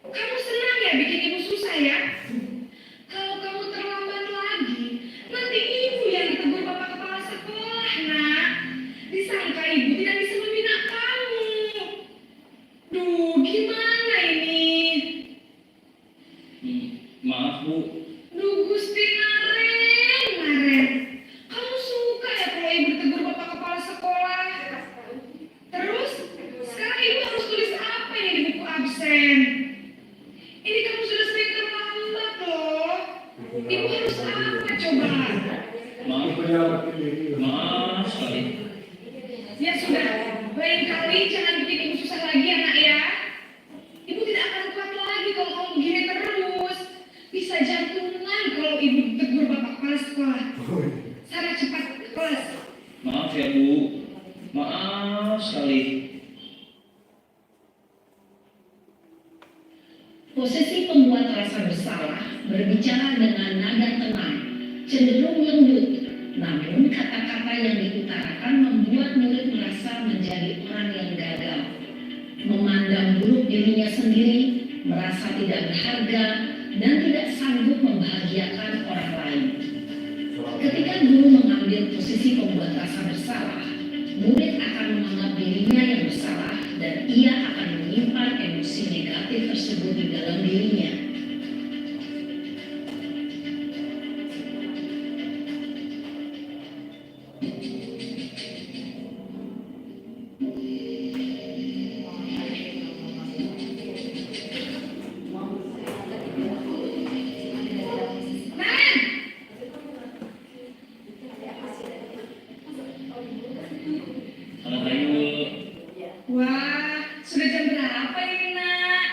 kamu senang ya bikin ibu susah ya? Kalau kamu terlambat lagi, nanti ibu yang ditegur bapak kepala sekolah, nak. Disangka ibu tidak bisa membina kamu. Duh, gimana ini? Maaf, Bu. Duh, Gusti Naren, kamu suka ya kalau ibu ditegur bapak kepala sekolah? Terus, sekarang ibu harus tulis apa ini di buku absen? Ini kamu sudah sering terlambat loh. Ibu harus apa coba? Maaf sekali. Ya sudah, lain kali jangan bikin ibu susah lagi ya nak ya. Ibu tidak akan kuat lagi kalau kamu begini terus. Bisa jantungan kalau ibu tegur bapak kepala sekolah. Sana cepat ke kelas. Maaf ya, Bu. Maaf sekali. Posisi pembuat rasa bersalah berbicara dengan nada tenang, cenderung lembut, namun kata-kata yang diutarakan membuat murid merasa menjadi orang yang gagal, memandang buruk dirinya sendiri, merasa tidak berharga, dan tidak sanggup membahagiakan orang lain. Ketika guru mengambil posisi pembuat rasa bersalah, murid akan menganggap dirinya yang bersalah dan ia akan menyimpan emosi negatif tersebut di dalam dirinya. Selamat pagi, Bu. Wah, sudah jam berapa ini nak?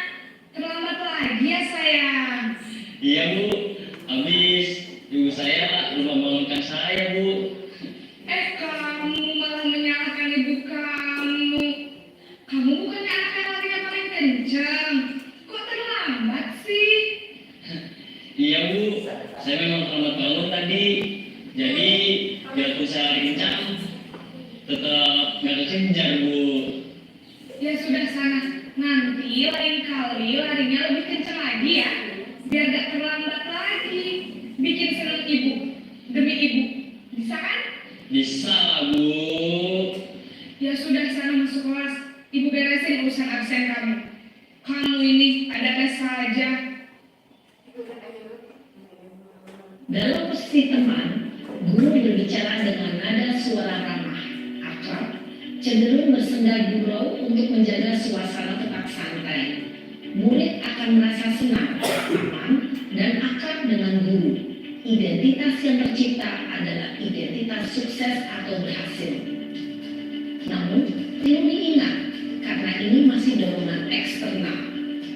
Terlambat lagi ya sayang. Iya, Bu. Habis ibu saya lupa bangunkan saya, Bu. Kamu malah menyalahkan ibu kamu. Kamu bukannya anak yang larinya paling kencang. Kok terlambat sih? Iya, Bu. Saya memang terlambat bangun tadi. Jadi, biarpun saya lari kencang, tetap nggak kekejar, Bu. Ya sudah sana. Nanti lain kali larinya lebih kencang lagi ya. Biar gak terlambat lagi. Bikin senang ibu. Demi ibu. Bisa kan? Bisa lah, Bu. Ya sudah sana masuk kelas. Ibu beresin urusan absen kamu. Kamu ini ada saja. Dalam posisi teman, guru berbicara dengan nada suara ramah, akrab, cenderung bersenda gurau untuk menjaga suasana tetap santai. Murid akan merasa senang, aman, dan akrab dengan guru. Identitas yang tercipta adalah identitas sukses atau berhasil. Namun, perlu diingat, karena ini masih dorongan eksternal,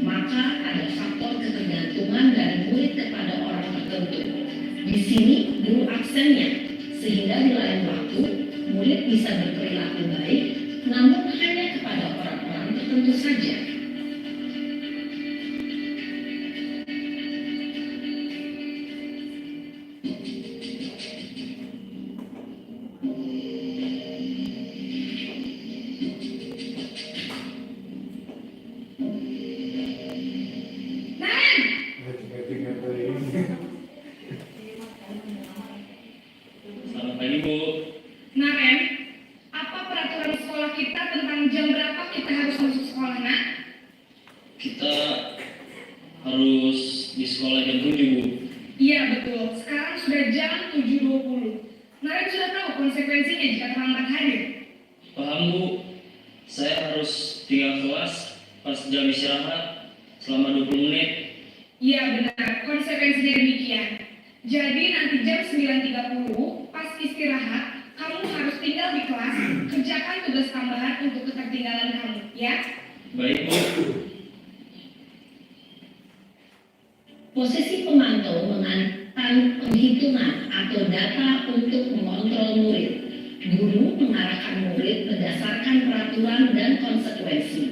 maka ada faktor ketergantungan dari murid kepada orang tertentu. Di sini, guru absennya, sehingga di lain waktu, murid bisa berperilaku baik, namun hanya kepada orang-orang tertentu saja. Selamat pagi, Bu. Naren, apa peraturan sekolah kita tentang jam berapa kita harus masuk sekolah, nak? Kita harus di sekolah jam 7, Bu. Iya betul, sekarang sudah jam 7.20. Naren sudah tahu konsekuensinya jika terlambat hadir. Paham, Bu. Saya harus tinggal kelas pas jam istirahat selama 20 menit. Iya benar, konsekuensinya demikian. Jadi nanti jam 9.30 pas istirahat, kamu harus tinggal di kelas, kerjakan tugas tambahan untuk ketertinggalan kamu, ya. Baik, Bu. Posisi pemantau mengantar penghitungan atau data untuk mengontrol murid. Guru mengarahkan murid berdasarkan peraturan dan konsekuensi.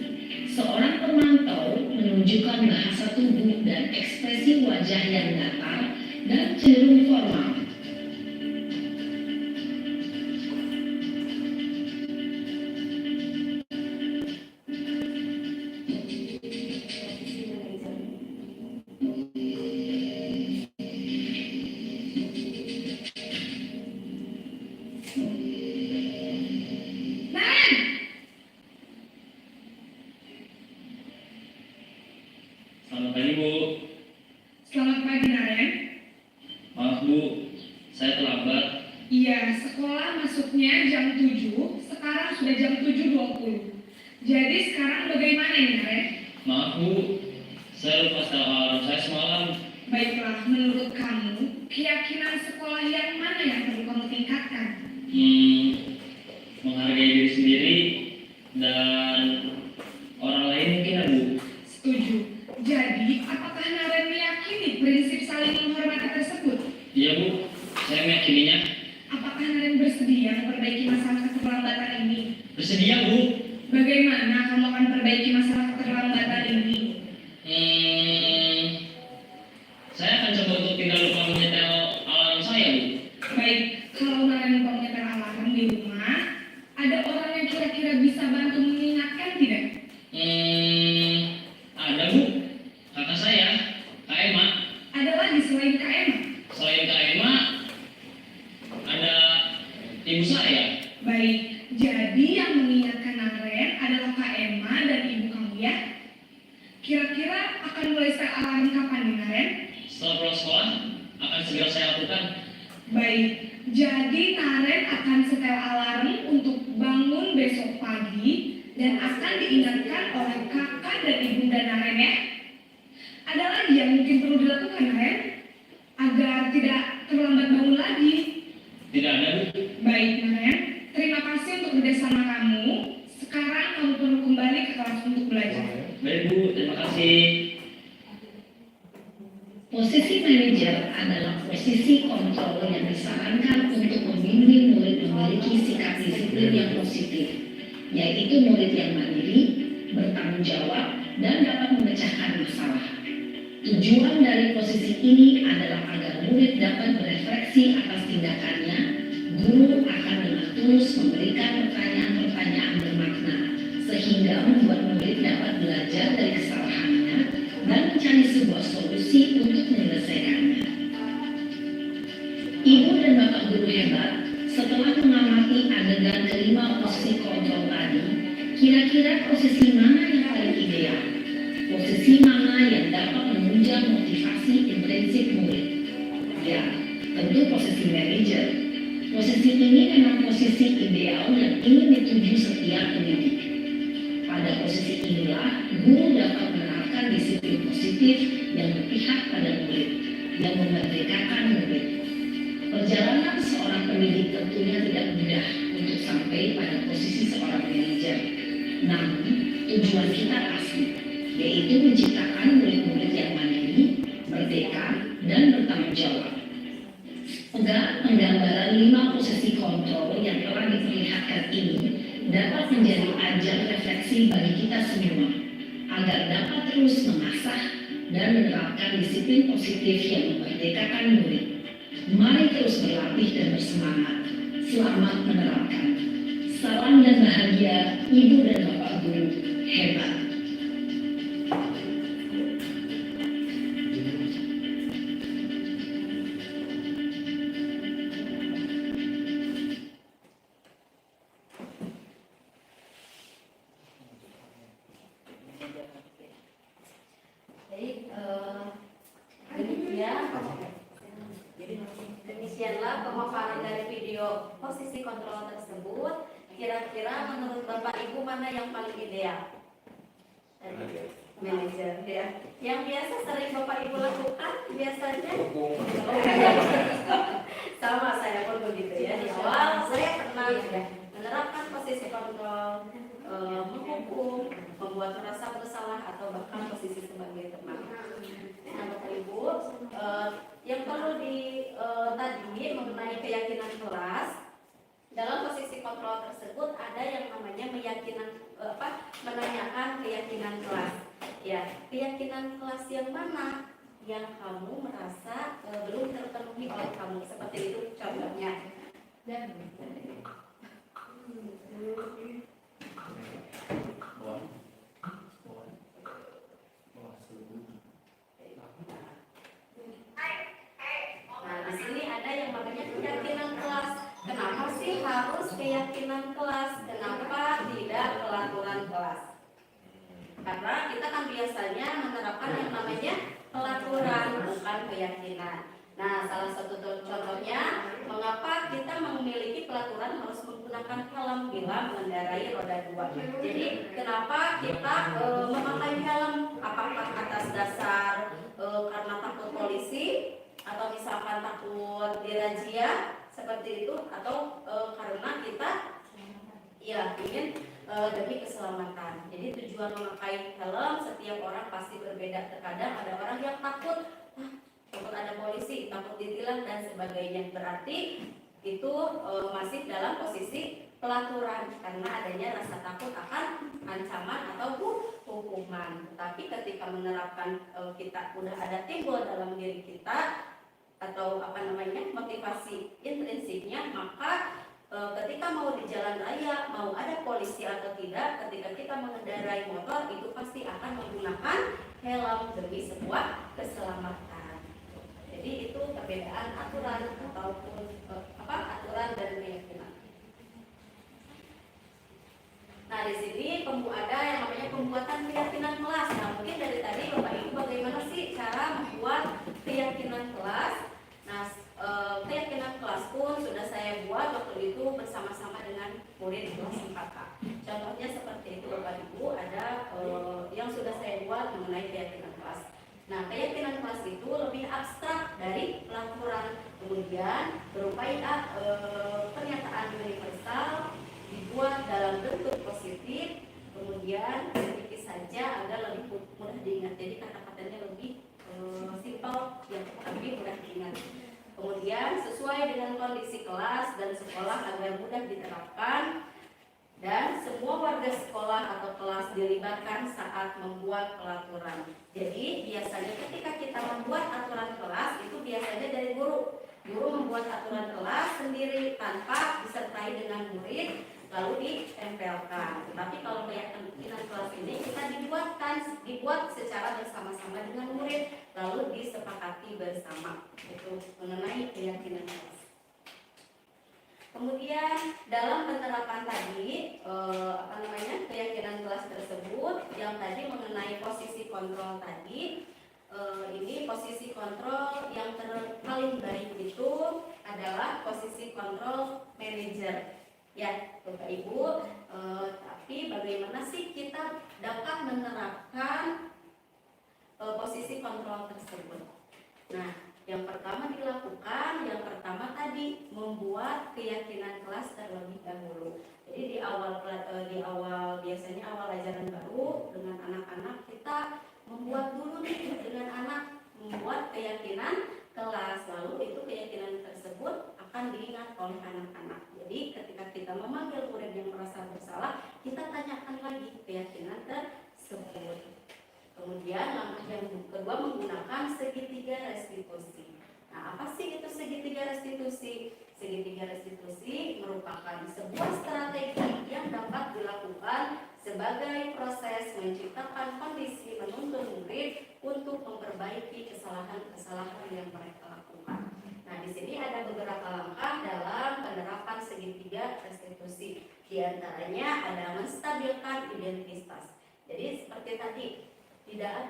Seorang pemantau menunjukkan bahasa tubuh dan ekspresi wajah yang datar dan cenderung formal. Selamat pagi, Bu. Selamat pagi, Naren. Maaf, Bu. Saya terlambat. Iya, sekolah masuknya jam 7, sekarang sudah jam 7.20. Jadi sekarang bagaimana ini, Naren? Maaf, Bu. Saya lupa setel alarm saya semalam. Baiklah, menurut kamu, keyakinan sekolah yang mana yang perlu kamu tingkatkan? Menghargai diri sendiri dan orang lain mungkin ya, Bu. Setuju. Jadi, apakah Naren meyakini prinsip saling menghormati tersebut? Iya, Bu. Saya meyakininya. Apakah Naren bersedia memperbaiki masalah keterlambatan ini? Bersedia, Bu. Bagaimana kamu akan perbaiki masalah keterlambatan ini? Saya akan coba untuk tidak lupa menyetel alarm saya, Bu. Baik, kalau Naren lupa menyetel alarm di rumah, ada orang yang kira-kira bisa bantu mengingatkan tidak? Ada, Bu. Kakak saya, Kak Emma. Ada lagi selain Kak Emma? Selain Kak Emma, ada ibu saya. Baik, jadi yang mengingatkan Naren adalah Kak Emma dan ibu kamu ya? Kira-kira akan mulai set alarm kapan nih, Naren? Setelah pulang sekolah, akan segera saya lakukan. Baik, jadi Naren akan setel alarm untuk bangun besok pagi dan akan diingatkan oleh kakak dan ibunda Naren ya. Ada lagi yang mungkin perlu dilakukan, Naren, agar tidak terlambat bangun lagi. Tidak ada, Bu. Baik, Naren, terima kasih untuk kerjasama kamu. Sekarang kamu perlu kembali ke kelas untuk belajar. Baik, Bu. Terima kasih. Posisi manajer adalah posisi kontrol yang disarankan untuk membimbing murid memiliki sikap disiplin yang positif, yaitu murid yang mandiri, bertanggung jawab, dan dapat memecahkan masalah. Tujuan dari posisi ini adalah agar murid dapat berefleksi atas tindakannya. Guru akan dengan tulus memberikan pertanyaan-pertanyaan bermakna, sehingga membuat murid dapat belajar dari kesalahannya dan mencari sebuah solusi untuk menyelesaikannya. Ibu dan Bapak guru hebat, setelah mengamati adegan kelima posisi kontrol tadi, kira-kira posisi mana yang paling ideal? Posisi mana yang dapat menunjang motivasi intrinsik murid? Ya, tentu posisi manajer. Posisi ini memang posisi ideal yang ingin dituju setiap pendidik. Pada posisi inilah, guru dapat menerapkan disiplin positif yang berpihak pada murid, yang memerdekakan murid. Perjalanan seorang pendidik tentunya tidak mudah untuk sampai pada posisi seorang manajer. Namun, tujuan kita pasti, yaitu menciptakan murid-murid yang mandiri, merdeka, dan bertanggung jawab. Penggambaran 5 posisi kontrol yang telah diperlihatkan ini dapat menjadi ajang refleksi bagi kita semua, agar dapat terus mengasah dan menerapkan disiplin positif yang memerdekakan murid. Mari terus berlatih dan bersemangat. Selamat menerapkan. Salam dan bahagia, Ibu dan Bapak Guru hebat. Demikianlah pemaparan dari video posisi kontrol tersebut. Kira-kira menurut Bapak Ibu mana yang paling ideal? Manajer ya. Yang biasa sering Bapak Ibu lakukan biasanya Sama saya pun begitu ya. Di awal saya pernah ya menerapkan posisi kontrol, menghukum, membuat merasa bersalah atau bahkan posisi sebagai teman. Nah, Bapak Ibu, yang perlu tadi mengenai keyakinan kelas. Dalam posisi kontrol tersebut ada yang namanya menanyakan keyakinan kelas. Ya, keyakinan kelas yang mana yang kamu merasa belum terpenuhi oleh kamu, seperti itu contohnya. Nah, di sini ada yang namanya keyakinan kelas. Kenapa sih harus keyakinan kelas? Kenapa tidak pelaturan kelas? Karena kita kan biasanya menerapkan yang namanya pelaturan, bukan keyakinan. Nah, salah satu contohnya, mengapa kita memiliki pelaturan harus menggunakan helm bila mengendarai roda 2. Jadi, kenapa kita memakai helm? Apakah atas dasar karena takut polisi, atau misalkan takut dirazia, seperti itu, atau karena kita ya ingin demi keselamatan. Jadi tujuan memakai helm setiap orang pasti berbeda. Terkadang ada orang yang takut ada polisi, takut ditilang dan sebagainya. Berarti itu masih dalam posisi pelaturan karena adanya rasa takut akan ancaman atau hukuman. Tapi ketika menerapkan kita udah ada timbul dalam diri kita atau motivasi intrinsiknya, maka ketika mau di jalan raya, mau ada polisi atau tidak, ketika kita mengendarai motor itu pasti akan menggunakan helm demi sebuah keselamatan. Jadi itu perbedaan aturan ataupun aturan dan keyakinan. Nah, di sini ada yang namanya pembuatan keyakinan kelas. Nah, mungkin dari tadi Bapak Ibu bagaimana sih cara membuat keyakinan kelas? Nah, keyakinan kelas pun sudah saya buat waktu itu bersama-sama dengan murid kelas 4A. Contohnya seperti itu Bapak Ibu, ada yang sudah saya buat mengenai keyakinan kelas. Nah, keyakinan kelas itu lebih abstrak dari pelaturan, kemudian berupa pernyataan universal dibuat dalam bentuk positif, kemudian sedikit saja agar lebih mudah diingat. Jadi kata-katanya lebih simpel, yang lebih mudah diingat. Kemudian sesuai dengan kondisi kelas dan sekolah agar mudah diterapkan, dan semua warga sekolah atau kelas dilibatkan saat membuat pelaturan. Jadi biasanya ketika kita membuat aturan kelas itu biasanya dari guru. Guru membuat aturan kelas sendiri tanpa disertai dengan murid, lalu ditempelkan. Tapi kalau keyakinan kelas ini kita dibuat secara bersama-sama dengan murid, lalu disepakati bersama. Itu mengenai keyakinan kelas. Kemudian dalam penerapan tadi keyakinan kelas tersebut yang tadi mengenai posisi kontrol tadi, ini posisi kontrol yang paling baik itu adalah posisi kontrol manajer. Ya, Bapak Ibu, tapi bagaimana sih kita dapat menerapkan posisi kontrol tersebut? Nah, yang pertama tadi membuat keyakinan kelas terlebih dahulu. Jadi di awal biasanya awal ajaran baru dengan anak-anak kita membuat dulu dengan anak membuat keyakinan kelas, lalu itu keyakinan tersebut akan diingat oleh anak-anak. Jadi ketika kita memanggil murid yang merasa bersalah, kita tanyakan lagi keyakinan tersebut. Kemudian langkah yang kedua menggunakan segitiga restitusi. Nah, apa sih itu segitiga restitusi? Segitiga restitusi merupakan sebuah strategi yang dapat dilakukan sebagai proses menciptakan kondisi menuntun murid untuk memperbaiki kesalahan-kesalahan yang mereka lakukan. Nah, di sini ada beberapa langkah dalam penerapan segitiga restitusi. Di antaranya ada menstabilkan identitas. Jadi seperti tadi, tidak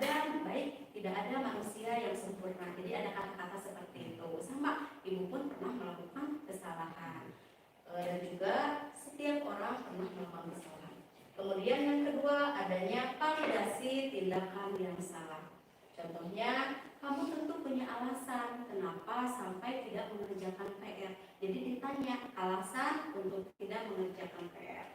ada manusia yang sempurna. Jadi ada kata-kata seperti itu. Sama, ibu pun pernah melakukan kesalahan. Dan juga setiap orang pernah melakukan kesalahan. Kemudian yang kedua, adanya validasi tindakan yang salah. Contohnya, kamu tentu punya alasan kenapa sampai tidak mengerjakan PR. Jadi ditanya alasan untuk tidak mengerjakan PR.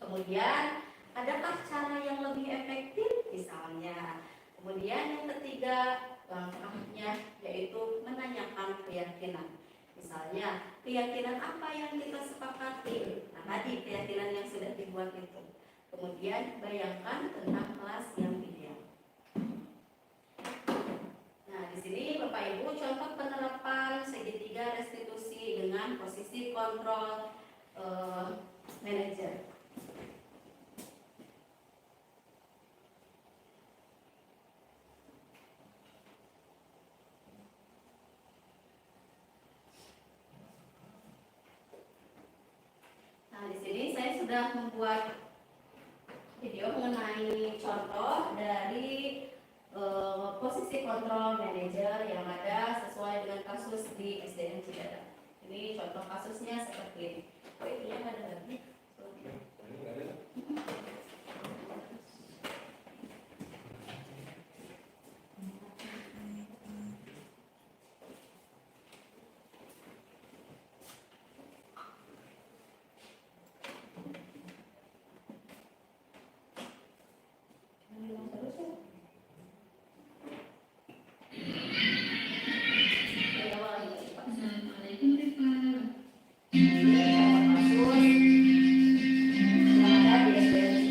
Kemudian, adakah cara yang lebih efektif? Misalnya. Kemudian yang ketiga, langkahnya yaitu menanyakan keyakinan. Misalnya, keyakinan apa yang kita sepakati? Nah, tadi keyakinan yang sudah dibuat itu. Kemudian bayangkan tentang kelas yang ideal. Nah, di sini Bapak Ibu contoh penerapan segitiga restitusi dengan posisi kontrol manajer. Nah, di sini saya sudah membuat video mengenai contoh dari posisi kontrol manajer yang ada sesuai dengan kasus di SDN Cidada. Ini contoh kasusnya seperti ini. Oh, itu yang ada lagi. Assalamualaikum Rifat. Kasus yang ada di SDN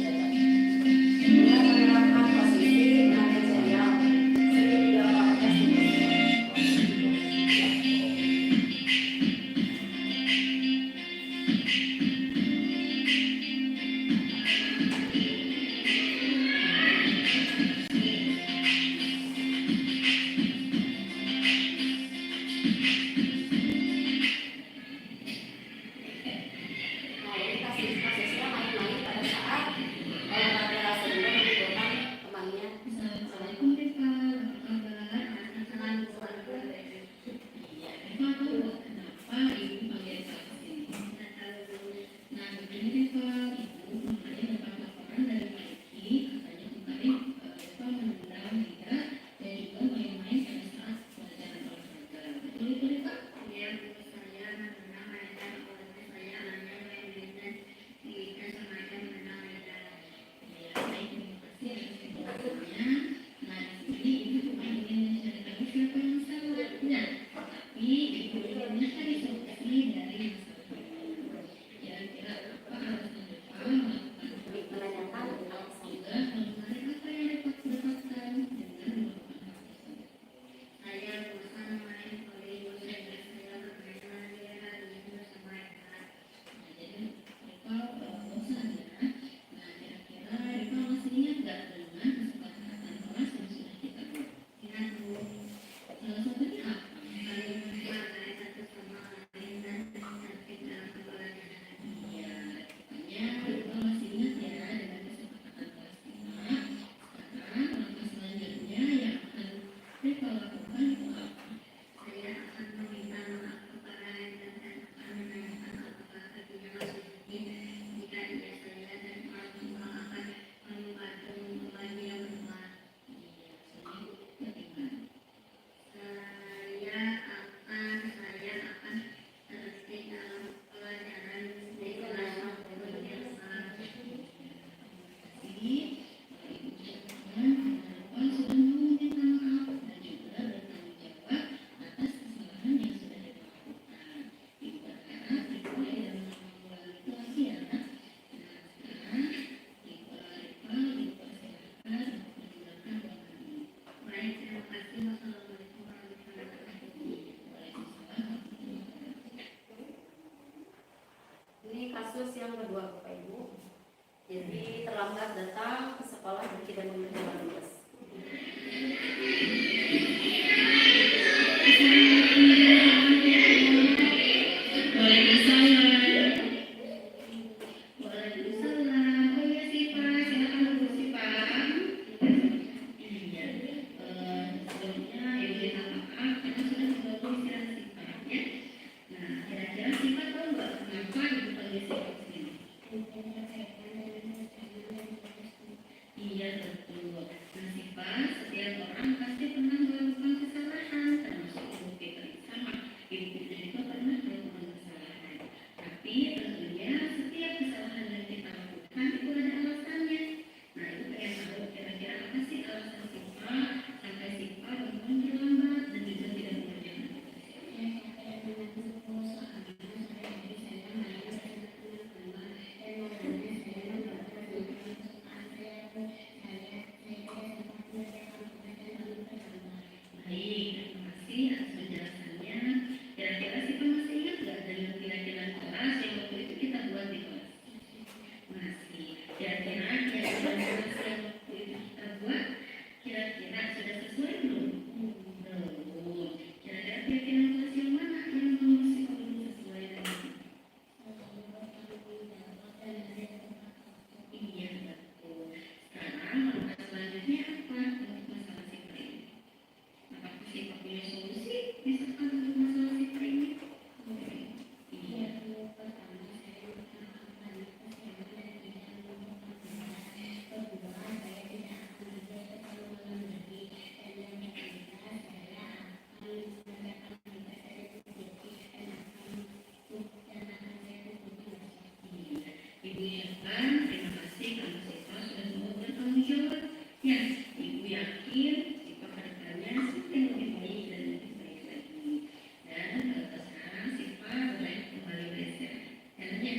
yakin jika kedepannya semakin lebih baik dan lebih baik lagi. Dan kalau terserah Siva boleh kembali belajar. Caranya?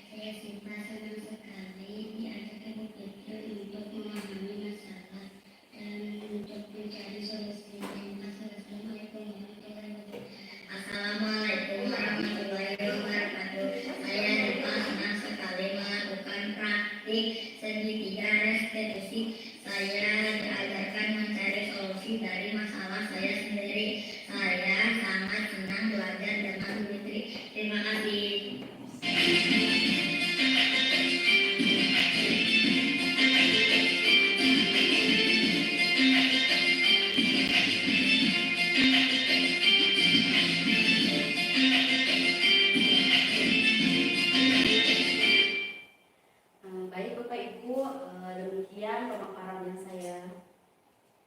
Saya Siva, senang sekali diajarkan berpikir untuk memahami masalah dan untuk mencari solusinya. Assalamualaikum warahmatullahi wabarakatuh. Assalamualaikum warahmatullahi wabarakatuh. Saya Diva, senang sekali melakukan praktik segitiga restitusi. Saya diajarkan mencari solusi dari masalah saya sendiri. Saya sangat senang belajar dengan Bu Fitri. Terima kasih. Baik Bapak Ibu, demikian pemaparan yang saya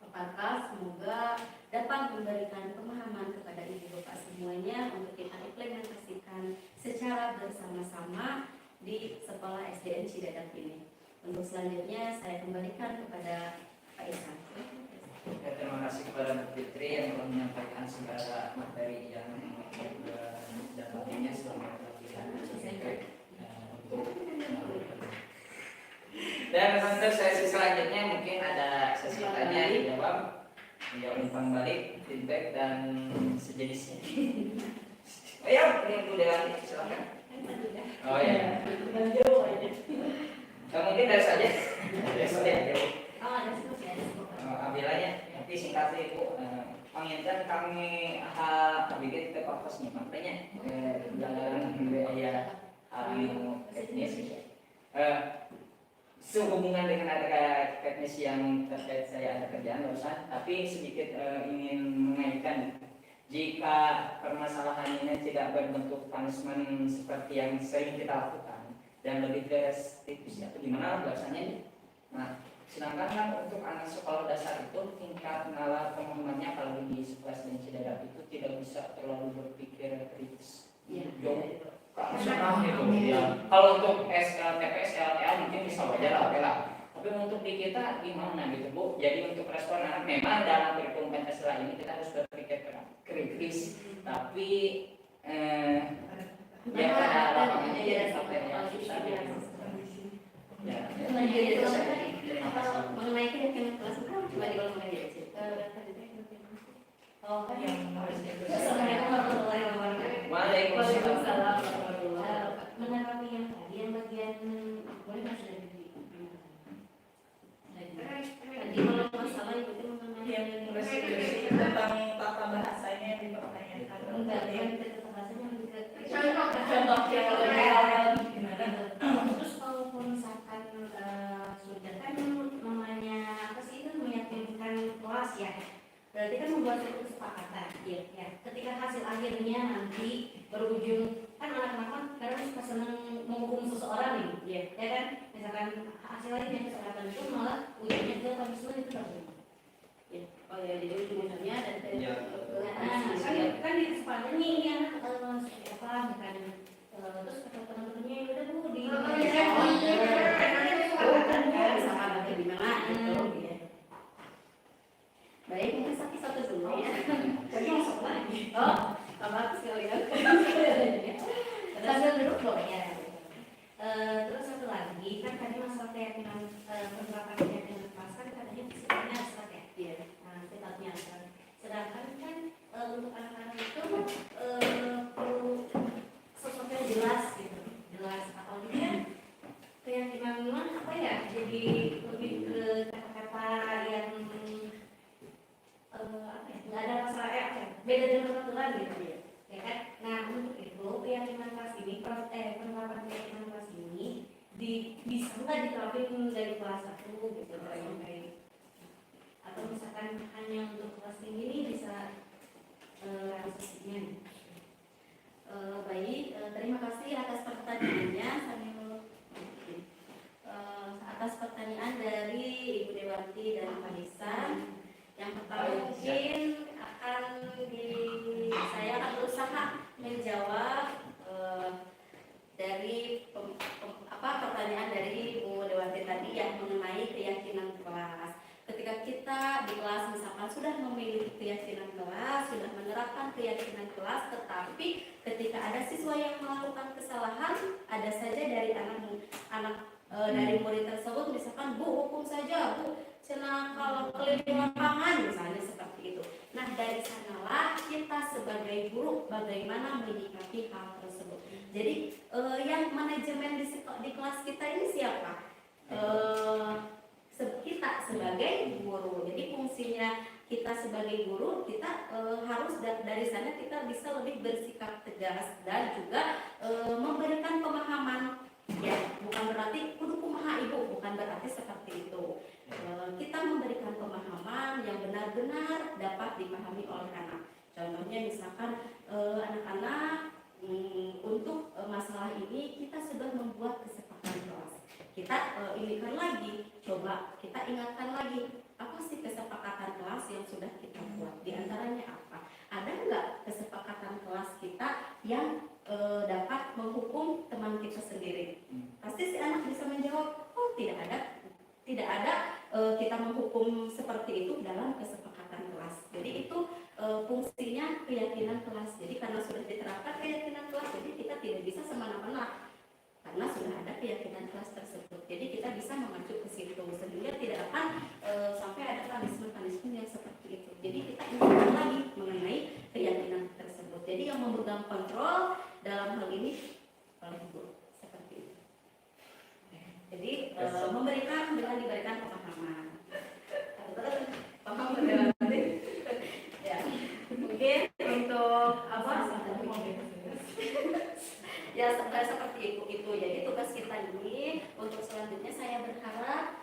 paparkan. Semoga dapat memberikan pemahaman kepada Ibu Bapak semuanya untuk kita implementasikan secara bersama-sama di sekolah SDN Cidadap ini. Untuk selanjutnya saya kembalikan kepada Pak Ihsan. Ya, terima kasih kepada Bu Fitri yang telah menyampaikan segala materi yang dapatnya selama pelatihan. Dan untuk sesi selanjutnya mungkin ada sesi tanya jawab, ya umpan balik, feedback dan sejenisnya. Ayo, ini Bu Dewanti silakan. Oh ya. Mungkin dari saja. Abilanya, nanti singkat Ibu. Panginten kami bikin ke purpose-nya makanya dalam biaya teknis. Sehubungan dengan ada teknis yang terkait saya ada kerjaan barusan, tapi sedikit ingin mengaitkan jika permasalahan ini tidak berbentuk punishment seperti yang sering kita lakukan dan lebih ke restitusi atau gimana bahasanya. Nah, sedangkan kan untuk anak sekolah dasar itu tingkat nalar pemahamannya kalau di sekolah SDN Cidadap itu tidak bisa terlalu berpikir kritis. Senang gitu ya. Kalau untuk SLTP, SLTA mungkin bisa wajar lah. Tapi untuk di kita gimana gitu Bu? Jadi untuk respon anak memang dalam kurikulum Pancasila ini kita harus berpikir kritis. Tapi ya pada lapangannya ya sampai susah. Ya. Mengenai keyakinan kelas berapa coba diulang lagi aja. Oh, Assalamualaikum warahmatullahi wabarakatuh. Waalaikumsalam. Menanggapi yang tadi yang bagian boleh masih dari tadi kalau masalah itu mengenai tentang tata bahasanya yang dipertanyakan. enggak tata bahasanya lebih ke Contoh yang terus kalau misalkan sudah kan namanya apa sih itu meyakinkan kelas ya, berarti kan membuat satu kesepakatan ya. Ketika hasil akhirnya nanti berujung kan anak-anak kadang suka seneng menghukum seseorang nih ya kan, misalkan hasil akhirnya kesepakatan itu malah ujungnya ke punishment itu terjadi ya. Oh ya, jadi ujung-ujungnya dan kan di kesepakatan ini anak seperti apa bukan terus kata teman-temannya udah Bu di kan sama nanti gimana gitu ya. Baik, mungkin satu dulu ya. Jadi masuk lagi. Oh, apa sekalian? Sambil duduk dong ya. Terus satu lagi kan tadi masalah keyakinan penerapan keyakinan kelas kan katanya sifatnya abstrak ya. Nah, sifatnya abstrak. Sedangkan kan untuk anak-anak itu perlu sesuatu yang jelas gitu, jelas. Apalagi kan keyakinan apa ya? Jadi lebih ke kata-kata yang nggak ada masalah beda dengan peraturan gitu ya kan. Nah untuk itu keyakinan kelas ini penerapan keyakinan kelas ini bisa nggak diterapin dari kelas 1 gitu sampai atau misalkan hanya untuk kelas tinggi ini bisa realisasinya. Baik, terima kasih atas pertanyaannya. Atas pertanyaan dari Ibu Dewanti dan Pak Ihsan. Yang pertama mungkin saya akan berusaha menjawab dari pertanyaan dari Ibu Dewanti di kelas misalkan sudah memiliki keyakinan kelas, sudah menerapkan keyakinan kelas, tetapi ketika ada siswa yang melakukan kesalahan, ada saja dari dari murid tersebut misalkan, Bu, hukum saja, Bu, cenah kalau keliling lapangan misalnya seperti itu. Nah, dari sanalah kita sebagai guru bagaimana menyikapi hal tersebut. Jadi yang manajemen di kelas kita ini siapa? Kita sebagai guru. Jadi fungsinya kita sebagai guru, kita harus dari sana kita bisa lebih bersikap tegas dan juga memberikan pemahaman. Ya, bukan berarti kudu kumaha ibu, bukan berarti seperti itu. Kita memberikan pemahaman yang benar-benar dapat dipahami oleh anak. Contohnya misalkan anak-anak untuk masalah ini kita sudah membuat kesepakatan kelas. Kita ingatkan lagi, coba kita ingatkan lagi, apa sih kesepakatan kelas yang sudah kita buat? Di antaranya apa? Ada nggak kesepakatan kelas kita yang dapat menghukum teman kita sendiri? Pasti si anak bisa menjawab, oh tidak ada kita menghukum seperti itu dalam kesepakatan kelas. Jadi itu fungsinya keyakinan kelas. Jadi karena sudah diterapkan keyakinan kelas, jadi kita tidak bisa semena-mena karena sudah ada keyakinan kelas tersebut. Jadi kita bisa mengacu ke situ sehingga tidak akan sampai ada punishment yang seperti itu. Jadi kita ingatkan lagi mengenai keyakinan tersebut. Jadi yang memegang kontrol dalam hal ini oleh guru seperti itu. Jadi memberikan dengan diberikan pemahaman. Paham berarti? Ya. Mungkin untuk apa? Ya seperti itu. Jadi tugas kita ini untuk selanjutnya saya berharap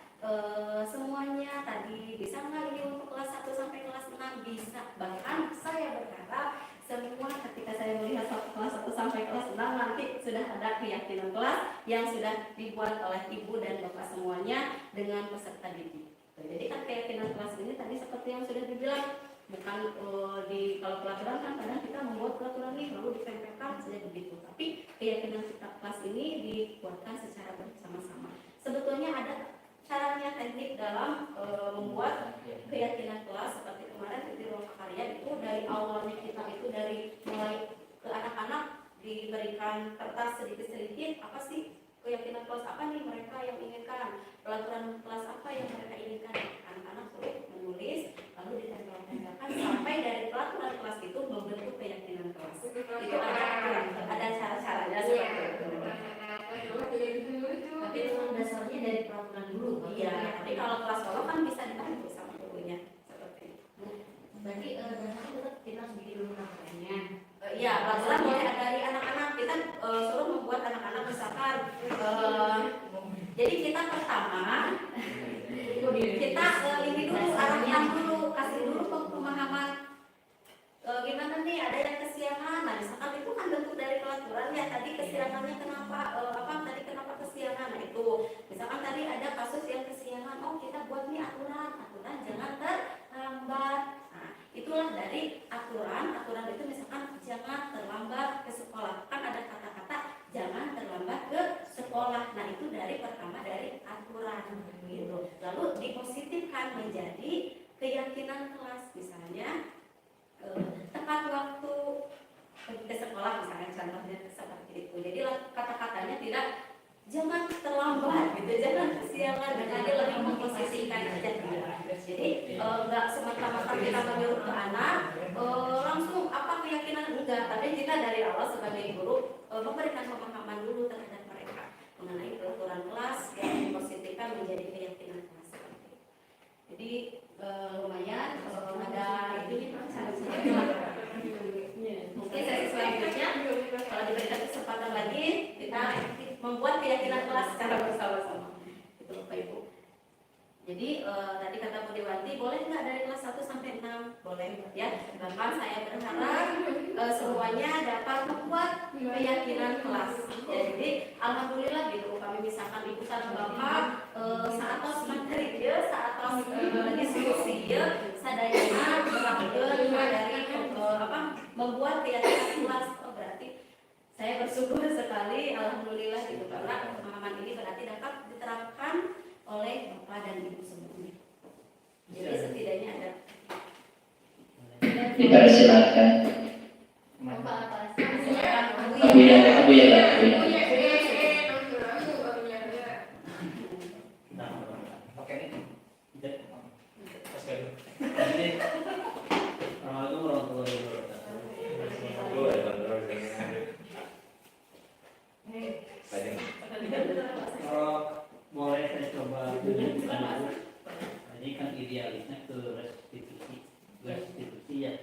semuanya tadi bisa nggak ini untuk kelas 1 sampai kelas 6 bisa. Bahkan saya berharap semua ketika saya melihat kelas 1 sampai kelas 6 nanti sudah ada keyakinan kelas yang sudah dibuat oleh ibu dan bapak semuanya dengan peserta didik. Jadi kan keyakinan kelas ini tadi seperti yang sudah dibilang, bukan kalau peraturan kan kadang kita membuat peraturan ini lalu ditempelkan saja begitu, tapi keyakinan kita kelas ini dibuatkan secara bersama-sama. Sebetulnya ada caranya teknik dalam membuat keyakinan kelas seperti kemarin di ruang karya itu dari awalnya kita itu dari mulai ke anak-anak diberikan kertas sedikit-sedikit apa sih keyakinan kelas apa nih mereka yang inginkan, peraturan kelas apa yang mereka inginkan, anak-anak sulit menulis lalu ditempel-tempelkan sampai dari peraturan kelas itu membentuk keyakinan kelas. Itu ada cara-caranya seperti itu. Tapi itu dasarnya dari peraturan dulu. Iya, tapi kalau kelas bawah kan bisa dibantu sama gurunya seperti itu. Berarti dasarnya tetap kita harus bikin dulu peraturannya. Iya, peraturan mulai dari anak-anak kita suruh membuat anak-anak misalkan. Jadi kita pertama kita ini dulu arahkan dulu, kasih dulu pemahaman. Gimana nih ada yang kesiangan, nah misalkan itu kan bentuk dari peraturan ya tadi kesiangannya kenapa kenapa kesiangan, nah itu misalkan tadi ada kasus yang kesiangan, oh kita buat nih aturan jangan terlambat, nah itulah dari aturan itu misalkan jangan terlambat ke sekolah, kan ada kata-kata jangan terlambat ke sekolah, nah itu dari pertama dari aturan gitu, lalu dipositifkan menjadi keyakinan kelas misalnya tepat waktu ke sekolah misalnya contohnya seperti itu. Jadi kata-katanya tidak jangan terlambat gitu, jangan kesiangan, dan dia lebih memposisikan aja tidak. Jadi nggak semata-mata kita menyuruh ke anak langsung apa keyakinan enggak, tapi kita dari awal sebagai guru memberikan pemahaman dulu terhadap mereka mengenai peraturan kelas yang dipositifkan menjadi keyakinan kelas seperti itu. Jadi lumayan ada ini mungkin sesi selanjutnya kalau diberikan kesempatan lagi kita membuat keyakinan kelas secara bersama-sama itu Bapak Ibu. Jadi tadi kata Bu Dewanti boleh nggak dari kelas 1 sampai 6 boleh ya, bahkan saya berharap semuanya dapat membuat keyakinan kelas ya. Jadi alhamdulillah gitu kami misalkan ibu sama bapak saat tos materi dia saat tos diskusi dia sadayana melakukan dari membuat keyakinan kelas. Berarti saya bersyukur sekali alhamdulillah gitu karena pemahaman ini berarti dapat diterapkan oleh bapak dan ibu semuanya. Jadi setidaknya ada Dipersilakan. Abu ya. Boleh saya coba tunjukkan Bu. Ini kan idealisnya ke restitusi ya.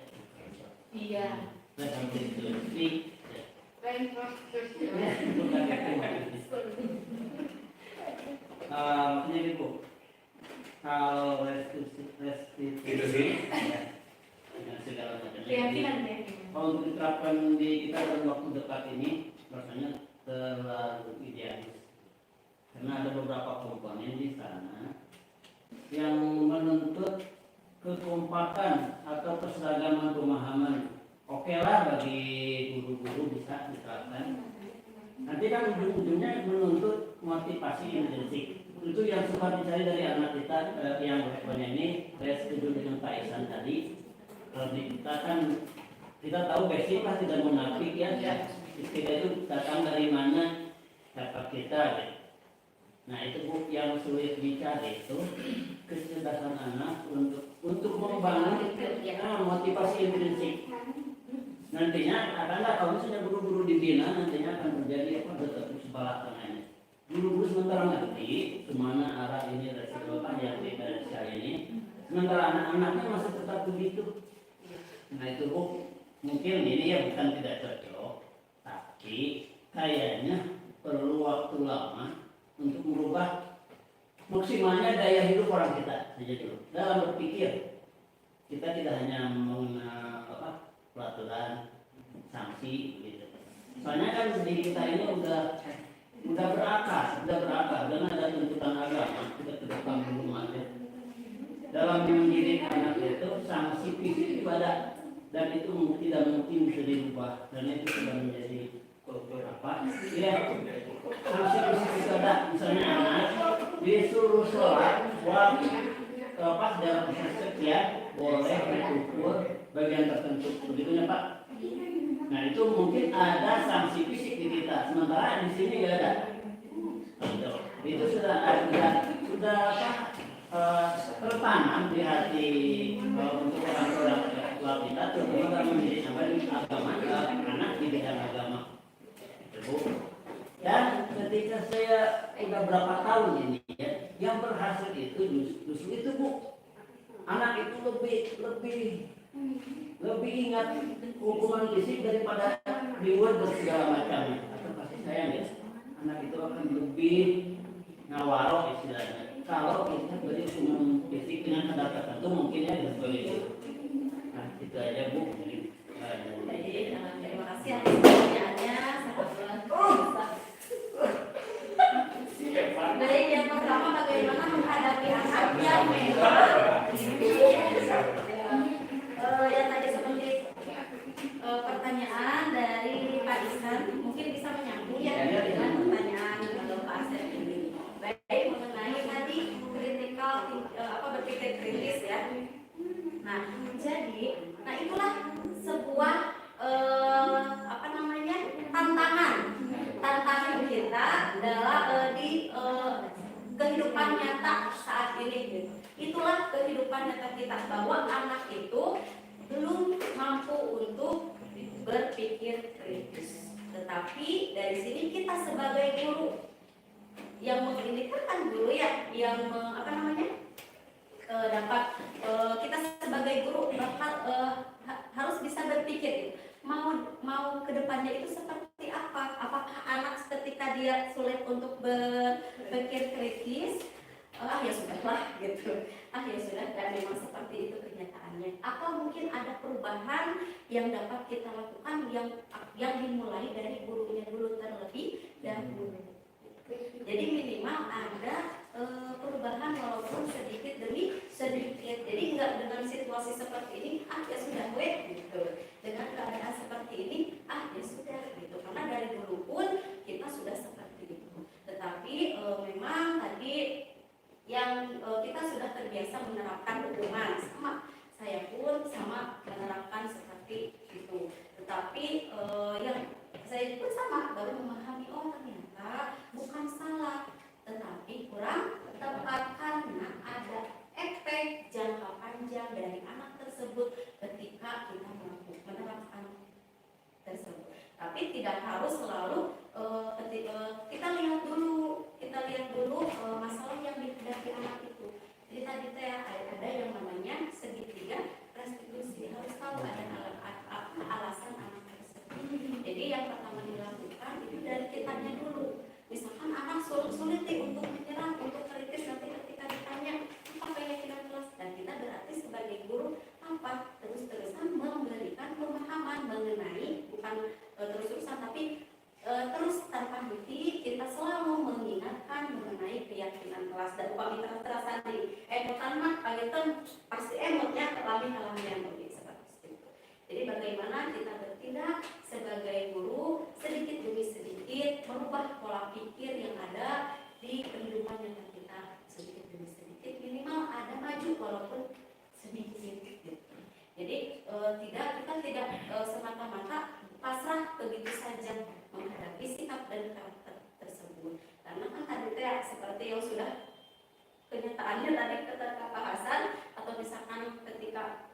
Iya. Restitusi. Bukan maksudnya ini Bu. Kalau restitusi dengan segala macamnya. Kalau untuk diterapkan di kita dalam waktu dekat ini, rasanya terlalu idealis. Karena ada beberapa komponen di sana yang menuntut kekompakan atau keseragaman pemahaman. Oke lah bagi guru-guru bisa diterapkan. Nanti kan ujung-ujungnya menuntut motivasi intrinsik. Itu yang suka dicari dari anak kita yang responnya ini. Saya setuju dengan Pak Ihsan tadi. Kalau kita kan kita tahu basic lah, tidak munafik ya. Istilah itu datang dari mana siapa kita. Ya. Nah itu Bu yang sulit dicari itu kecerdasan anak untuk membangun motivasi intrinsik. Nantinya akanlah kalau misalnya guru-guru dibina nantinya akan terjadi apa sebalah tengahnya. Guru-guru sementara ngerti kemana arah ini resiko yang di saya ini, sementara anak-anaknya masih tetap begitu. Nah itu Bu mungkin ini ya bukan tidak cocok, tapi kayaknya perlu waktu lama untuk merubah maksimalnya daya hidup orang kita saja dulu. Dalam berpikir kita tidak hanya mengenal peraturan, sanksi gitu. Soalnya kan diri kita ini udah berakar dan ada tuntutan agama kita ke depan belum ada. Dalam mendidik anak itu sanksi fisik itu ada dan itu tidak mungkin bisa dirubah dan itu sudah menjadi apa? Ya, sanksi fisik itu ada. Misalnya anak disuruh sholat pas dalam sekian boleh mengukur bagian tertentu, begitunya Pak. Nah itu mungkin ada sanksi fisik di kita, sementara di sini nggak ada. Itu sudah tertanam di hati untuk orang-orang tua kita, terutama dalam mendidik agama anak di bidang agama. Dan ketika saya udah berapa tahun ini ya, yang berhasil itu justru itu Bu. Anak itu lebih ingat hukuman fisik daripada reward dan segala macamnya. Atau pasti sayang ya, anak itu akan lebih ngawaro istilahnya. Kalau kita beri hukuman fisik dengan kadar tertentu mungkin ya dan sebagainya. Nah itu aja Bu. Terima kasih atas pertanyaannya. Baik, yang pertama bagaimana menghadapi anak yang memang yang tadi seperti pertanyaan dari Pak Ihsan mungkin bisa menyambung ya dengan pertanyaan Pak Asep ini. Baik, mengenai tadi kritikal berpikir kritis ya. Nah, jadi itulah sebuah tantangan kita dalam di kehidupan nyata saat ini. Itulah kehidupan nyata kita bahwa anak itu belum mampu untuk berpikir kritis. Tetapi dari sini kita sebagai guru yang ini kan guru ya yang dapat kita sebagai guru harus bisa berpikir mau kedepannya itu seperti apa? Apakah anak ketika dia sulit untuk berpikir kritis, ya sudahlah gitu, ya sudah dan memang seperti itu kenyataannya. Atau mungkin ada perubahan yang dapat kita lakukan yang dimulai dari gurunya dulu terlebih dahulu. Jadi minimal ada perubahan walaupun sedikit demi sedikit. Jadi enggak dengan situasi seperti ini, ya sudah gitu. Dengan keadaan seperti ini, ya sudah gitu. Karena dari dulu pun kita sudah seperti itu. Tetapi memang tadi yang kita sudah terbiasa menerapkan hukuman saya pun sama menerapkan seperti itu. Tetapi yang saya pun sama baru memahami, oh ternyata bukan salah, tetapi kurang tepat karena ada efek jangka panjang dari anak tersebut ketika kita menerapkan tersebut. Tapi tidak harus selalu kita lihat dulu masalah yang dihadapi anak itu. Jadi tadi ada yang namanya segitiga restitusi, harus tahu ada alasan anak tersebut. Jadi yang pertama dilakukan itu dari kitanya dulu. Misalkan anak sulit untuk menyerah, untuk kritis, nanti ketika ditanya apa keyakinan kelas, dan kita berarti sebagai guru apa terus-terusan memberikan pemahaman mengenai, bukan terus-terusan tapi terus tanpa henti kita selalu mengingatkan mengenai keyakinan kelas. Dan upami terasa di emotan mah pagetan pasti emotnya alami yang lebih seperti itu. Jadi bagaimana kita bertindak sebagai guru sedikit demi sedikit merubah pola pikir yang ada di kehidupan yang kita sedikit demi sedikit, minimal ada maju walaupun sedikit gitu. Jadi kita tidak semata-mata pasrah begitu saja menghadapi sikap dan karakter tersebut. Karena kan tadi seperti yang sudah kenyataannya tadi ketika bahasan, atau misalkan ketika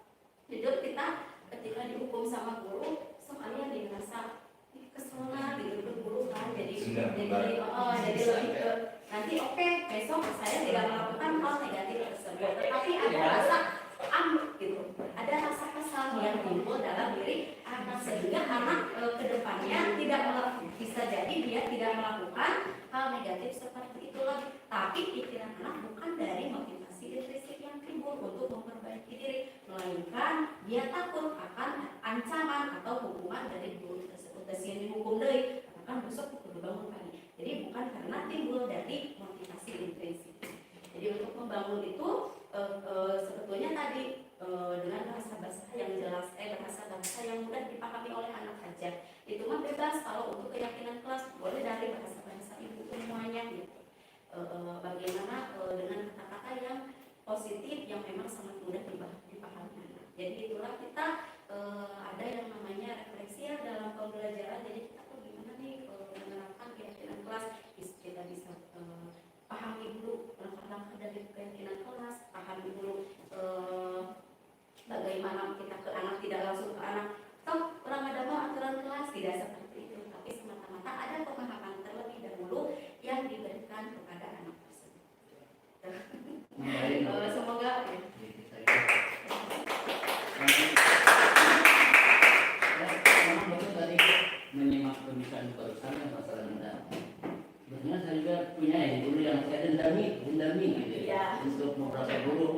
hidup kita ketika dihukum sama guru, soalnya dirasa kesel gitu guru kan, jadi lebih ke nanti besok saya tidak melakukan hal negatif tersebut, tapi ada rasa gitu, ada rasa kesal yang timbul dalam diri anak, sehingga anak kedepannya tidak bisa jadi dia tidak melakukan hal negatif seperti itu lagi. Tapi pikiran anak bukan dari motivasi intrinsik yang timbul untuk memperbaiki diri, melainkan dia takut akan ancaman atau hukuman dari guru tersebut. Yang dihukum dari akan besok kudu bangun pagi. Jadi bukan karena timbul dari motivasi intrinsik. Jadi untuk membangun itu sebetulnya tadi dengan bahasa-bahasa yang jelas, bahasa-bahasa yang mudah dipahami oleh anak saja. Itu mah bebas. Kalau untuk keyakinan kelas boleh dari bahasa-bahasa ibu semuanya gitu. Bagaimana dengan kata-kata yang positif yang memang sangat mudah dipahami. Jadi itulah kita ada yang namanya refleksi dalam pembelajaran. Jadi kita gimana nih menerapkan keyakinan kelas, kita bisa pahami dulu langkah-langkah dari keyakinan kelas, pahami dulu bagaimana kita ke anak, tidak langsung ke anak toh kurang ada mau aturan kelas, tidak seperti itu, tapi semata-mata ada pemahaman terlebih dahulu yang diberikan kepada anak tersebut. Semoga Memang betul tadi menyimak pembicaraan barusan yang masalah dendam. Sebenarnya saya juga punya guru yang saya dendami gitu ya. Untuk beberapa guru,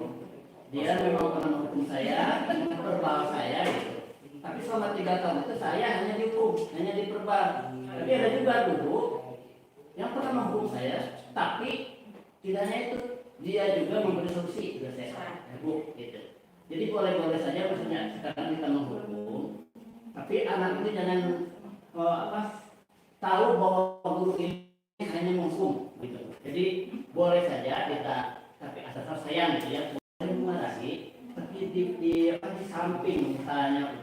dia memang pernah menghukum saya, memperbal saya gitu. Tapi selama 3 tahun itu saya hanya dihukum, hanya diperbal. Tapi ada juga guru yang pernah menghukum saya, tapi tidak hanya itu, dia juga memberi solusi ke saya, Bu, gitu. Jadi boleh-boleh saja maksudnya sekarang kita menghukum, tapi anak itu jangan tahu bahwa guru ini hanya menghukum, gitu. Jadi boleh saja kita, tapi asal sayang gitu ya, boleh memarahi, tapi di samping misalnya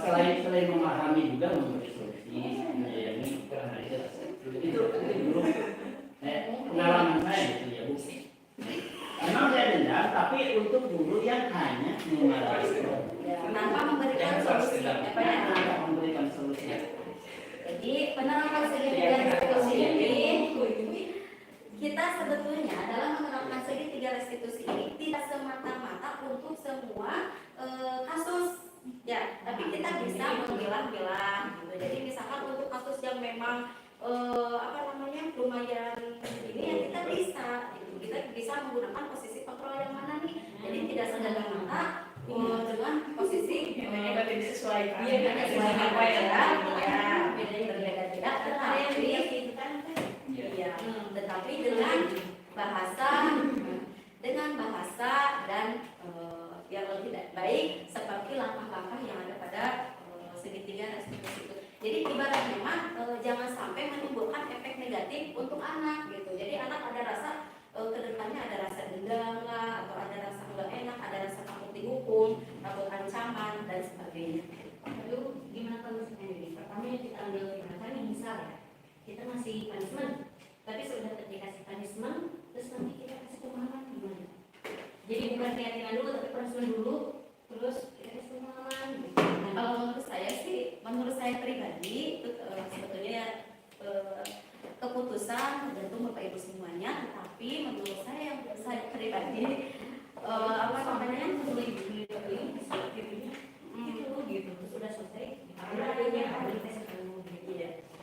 selain memahami juga memberi solusi, menyayangi, itu guru pengalaman saya gitu ya Bu. Memang saya dendam, tapi untuk guru yang hanya memarahi tanpa memberikan solusi. tanpa memberikan solusi. Jadi penerapan segitiga restitusi ini, kita sebetulnya dalam menerapkan segitiga restitusi ini tidak semata-mata untuk semua kasus ya, tapi kita bisa memilah-milah gitu. Jadi misalkan untuk kasus yang memang lumayan ini ya kita bisa gitu. Kita bisa menggunakan posisi kontrol yang mana nih. Jadi tidak semata-mata dengan posisi negatif disesuaikan. Iya, sesuaikan apa ya, berbeda-beda, tetapi dengan bahasa dan yang lebih baik seperti langkah-langkah yang ada pada segitiga restitusi itu. Jadi ibaratnya jangan sampai menimbulkan efek negatif untuk anak gitu. Jadi anak ada rasa kedepannya ada rasa dendam lah, atau ada rasa nggak enak, ada rasa takut dihukum, ancaman dan sebagainya. Lalu gimana kalau misalnya ini? Pertama yang kita ambil tindakan yang misal ya, kita ngasih punishment, tapi sudah dikasih punishment, terus nanti kita kasih pemahaman gimana? Jadi bukan keyakinan dulu, tapi punishment dulu, terus kita kasih pemahaman. Nah, kalau menurut saya pribadi, itu sebetulnya keputusan tergantung Bapak Ibu semuanya, tetapi menurut saya pribadi perlu ibu gitu sudah selesai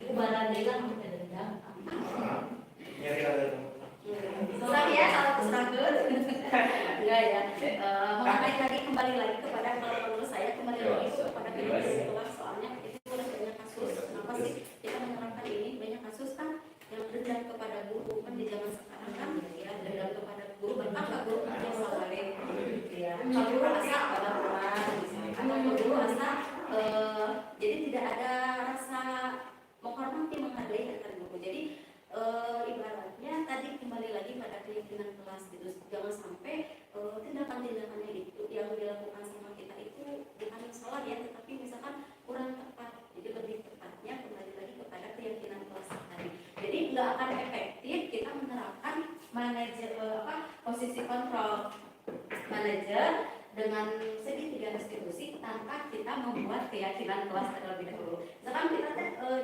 itu balandailah kita dendam Nyari ada sorry ya salah kesangkut enggak ya kembali lagi kepada kalau menurut saya kembali lagi kepada kesimpulan soalnya itu ada banyak kasus kenapa sih kita menerapkan ini banyak kasus kan yang dendam kepada guru kan di zaman sekarang kan ya dendam kepada guru bahkan Pak Guru yang salah ya Pak Guru asal pada orang misalnya atau Pak Guru asal jadi tidak ada rasa menghormati menghargai antar guru jadi ibaratnya tadi kembali lagi pada keyakinan kelas gitu jangan sampai tindakan-tindakannya itu yang dilakukan sama kita itu bukan yang salah ya tetapi misalkan kurang tepat jadi lebih tepatnya kembali lagi kepada keyakinan kelas tadi jadi nggak akan efektif kita menerapkan manajer posisi kontrol manajer dengan segitiga distribusi tanpa kita membuat keyakinan kelas terlebih dahulu. Sekarang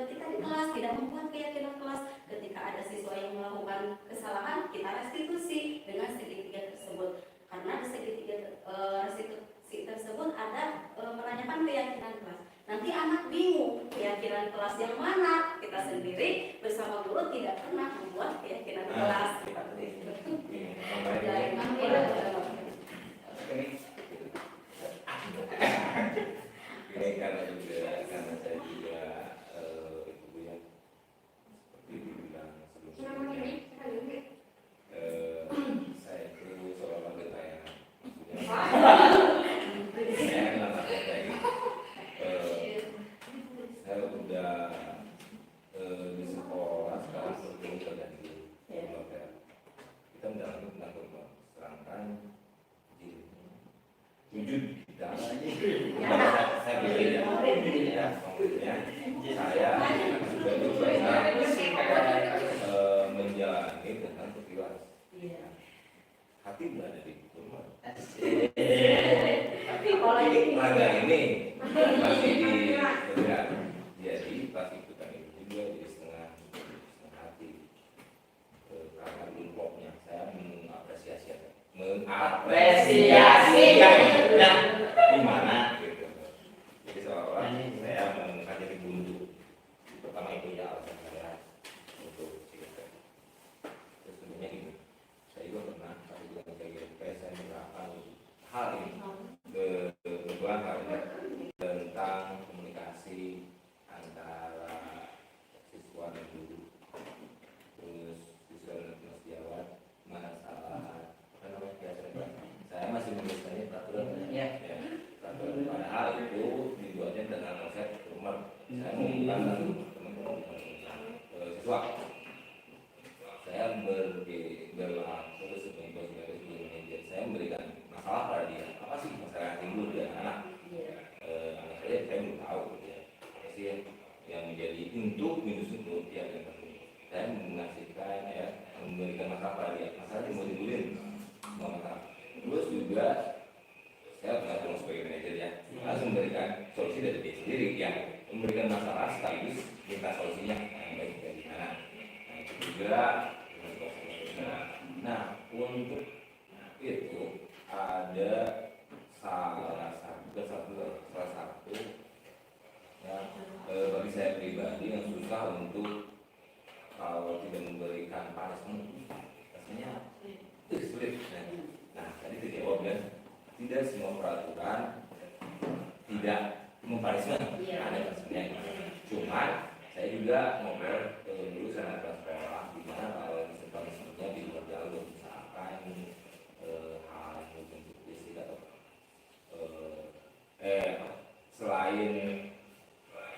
kita di kelas tidak membuat keyakinan kelas ketika ada siswa yang melakukan kesalahan kita restitusi dengan segitiga tersebut karena di segitiga restitusi tersebut ada menanyakan keyakinan kelas. Nanti anak bingung keyakinan kelas yang mana kita sendiri bersama guru tidak pernah membuat keyakinan kelas. Ini karena saya juga ibu yang seperti dibilang sebelumnya saya itu seorang wanita yang saya nggak takut kayak gitu saya udah di sekolah sekarang sebelum terjadi kita menjalankan tentang serangkan wujud kita saya beli ya saya sudah menjalani dengan ikhlas hati berada di rumah laga ini masih di berat jadi pas ikutan itu juga jadi setengah hati karena impoknya saya mengapresiasi di mana gitu. Jadi seolah-olah saya mengkaji buntu. Pertama itu ya alasan saya untuk cerita. Terus sebenarnya gini, saya juga pernah tapi juga kayak saya menerapkan hal ini kebetulan hal ini tentang komunikasi antara siswa dan guru. Terus siswa dan Mas jawab masalah saya masih menuliskannya peraturan ya. Peraturan padahal itu dibuatnya dengan konsep rumah saya menggunakan teman-teman siswa saya berlaku sebagai manajer saya memberikan masalah pada dia apa sih masalah yang timbul di anak anak saya belum tahu ya sih yang menjadi untuk minus untuk dia dan saya mengasihkan ya memberikan masalah pada dia masalah yang mau timbulin terus juga saya pernah sebagai manajer ya langsung memberikan solusi dari dia sendiri yang memberikan masalah sekaligus minta solusinya yang baik dari mana itu juga nah untuk itu ada salah satu yang bagi saya pribadi yang susah untuk kalau tidak memberikan punishment rasanya sulit. Nah, tadi terjawab kan, tidak semua peraturan tidak mempunishment ada sebenarnya. Cuman saya juga ngobrol dulu sama sekolah di mana kalau punishmentnya di luar jalur misalkan hal yang bentuk fisik atau selain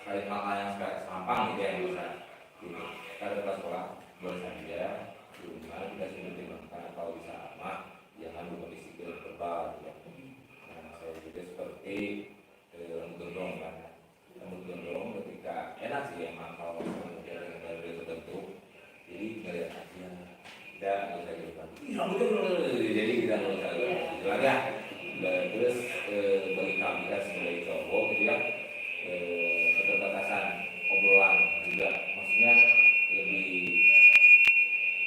hal yang gampang gitu yang bisa gitu. Kalau kelas sekolah boleh saja cuma kita mempertimbangkan kalau bisa jangan lupa disiplin verbal ya. Nah, saya juga seperti kita menurut ya. Terus bagi kami kan sebagai cowok gitu ya, keterbatasan obrolan juga, maksudnya lebih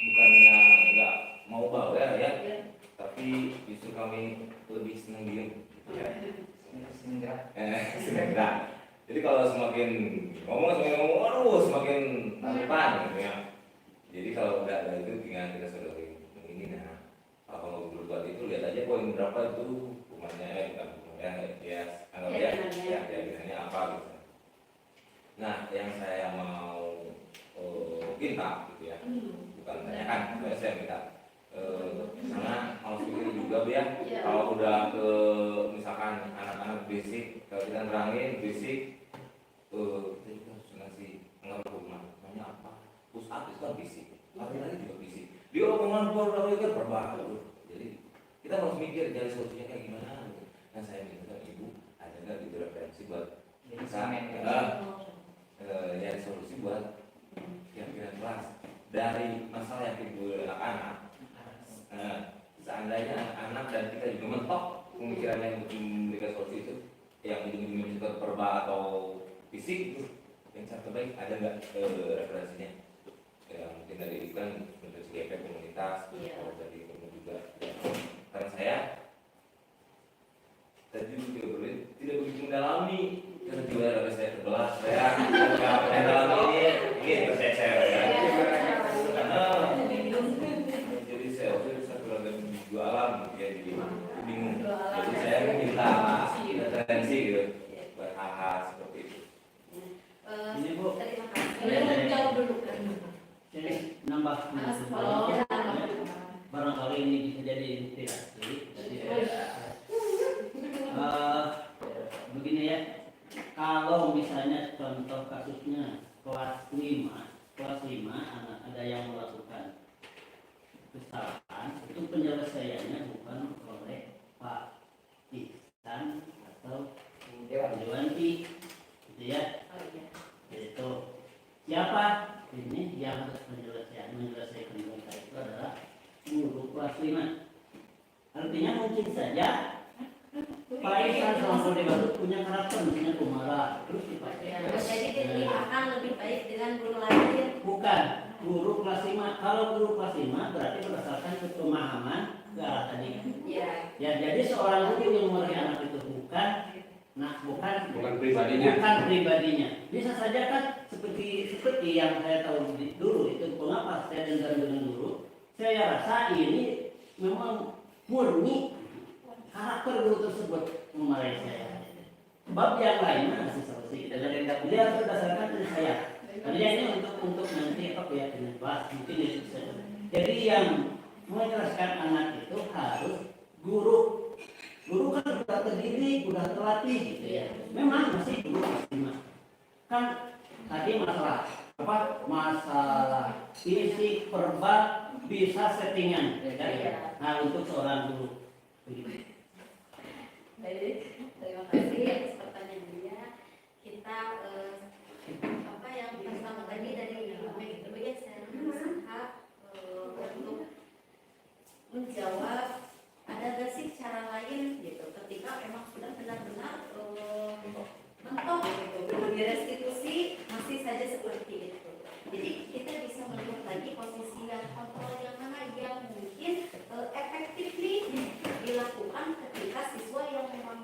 bukannya nggak mau bawel ya, tapi justru kami lebih senang diem ya. Senang. Jadi kalau semakin ngomong, aduh semakin taripan gitu ya. Jadi kalau udah ada itu tinggal kita sudah ini nah. Kalau berbuat itu lihat aja poin berapa itu rumahnya ya anggap ya biasanya apa gitu. Nah yang saya mau minta gitu ya, bukan tanyakan, saya minta karena harus pikir juga Bu ya, kalau udah ke misalkan anak-anak basic, kalau kita nerangin basic kita juga harus ngasih ngerti namanya apa, push up itu kan basic, lari-lari juga basic, dia omongan baru kan berbahaya. Jadi kita harus mikir cari solusinya kayak gimana gitu. Nah saya minta ibu ada nggak gitu referensi buat bisa nyari solusi buat yang kelas dari masalah yang timbul anak-anak. Seandainya anak-anak dan kita juga mentok pemikirannya untuk memberikan solusi itu, yang ujung-ujungnya itu perba atau fisik itu, yang cara terbaik ada nggak referensinya? Ya, mungkin dari kan untuk GP komunitas, atau dari komunitas juga. Ya. Karena saya tadi juga tidak begitu mendalami, karena juga ada saya terbelah, saya nggak mendalami ini tercecer ya. Jadi saya keluarga jualan ya, jadi bingung. Jadi saya minta referensi gitu buat hal-hal seperti itu. Ini Bu, Terima kasih. Jawab dulu kan. jadi nambah barangkali ini bisa jadi inspirasi. Jadi, begini ya, kalau misalnya contoh kasusnya kelas 5 anak ada yang melakukan kesalahan, itu penyelesaiannya bukan oleh Pak Ihsan atau Dewanti, gitu ya. Itu siapa ini yang harus menyelesaikan mereka itu adalah guru kelas 5. Artinya mungkin saja Pak Ihsan sama Dewanti punya karakter misalnya pemarah, terus dipakai. Jadi dia akan lebih baik dengan guru lain. Bukan guru kelas 5. Kalau guru kelas 5 berarti berdasarkan pemahaman ke arah tadi. Ya. Ya, jadi seorang guru yang memarahi anak itu bukan pribadinya. Bisa saja kan seperti yang saya tahu dulu itu, mengapa saya dengar dengan guru, saya rasa ini memang murni karakter guru tersebut memarahi saya. Bab yang lainnya masih solusi. Dia harus berdasarkan dari saya. Karena ini untuk nanti apa keyakinan kelas mungkin itu saja. Jadi yang menjelaskan anak itu harus guru kan sudah terdiri, sudah terlatih gitu ya. Memang masih guru kelas 5. Kan tadi masalah fisik, verbal bisa settingan ya kan? Nah untuk seorang guru begitu. Baik, terima kasih atas pertanyaan dia. Kita apa yang pertama tadi dari itu ya, saya berusaha untuk menjawab ada nggak sih cara lain gitu ketika emang sudah benar-benar mentok gitu, belum direstitusi masih saja seperti itu. Jadi kita bisa melihat lagi posisi yang kontrol yang mana yang mungkin efektif nih dilakukan ketika siswa yang memang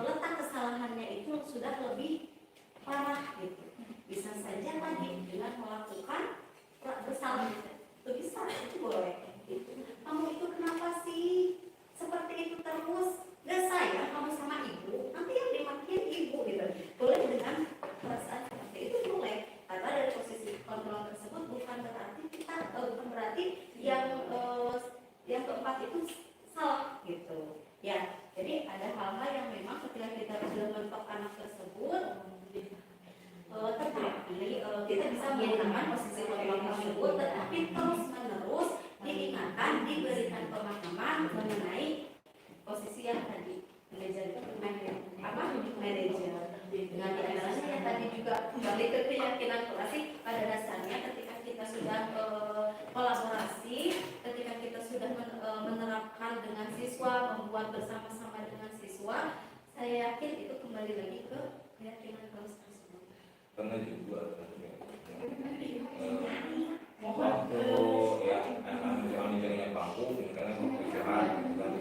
letak kesalahannya itu sudah lebih parah gitu. Bisa saja tadi dengan melakukan bersalah itu bisa, itu boleh gitu. Kamu itu kenapa sih seperti itu terus? Gak sayang kamu sama ibu, nanti yang dimarahin ibu gitu. Boleh dengan perasaan seperti itu boleh. Karena dari posisi kontrol tersebut bukan berarti yang keempat itu salah gitu. Ya, jadi ada hal-hal yang memang ketika kita sudah mentok anak tersebut, tetapi kita bisa menggunakan posisi kontrol tersebut, tetapi terus menerus diingatkan, diberikan pemahaman mengenai posisi yang tadi manajer dengan diantaranya yang tadi juga kembali ke keyakinan klasik. Pada dasarnya ketika kita sudah kolaborasi, ketika kita sudah menerapkan dengan siswa, membuat bersama-sama dengan siswa, saya yakin itu kembali lagi ke keyakinan kelas tersebut. Karena juga waktu ya misalnya misalnya bangku misalnya mau istirahat gitu kan,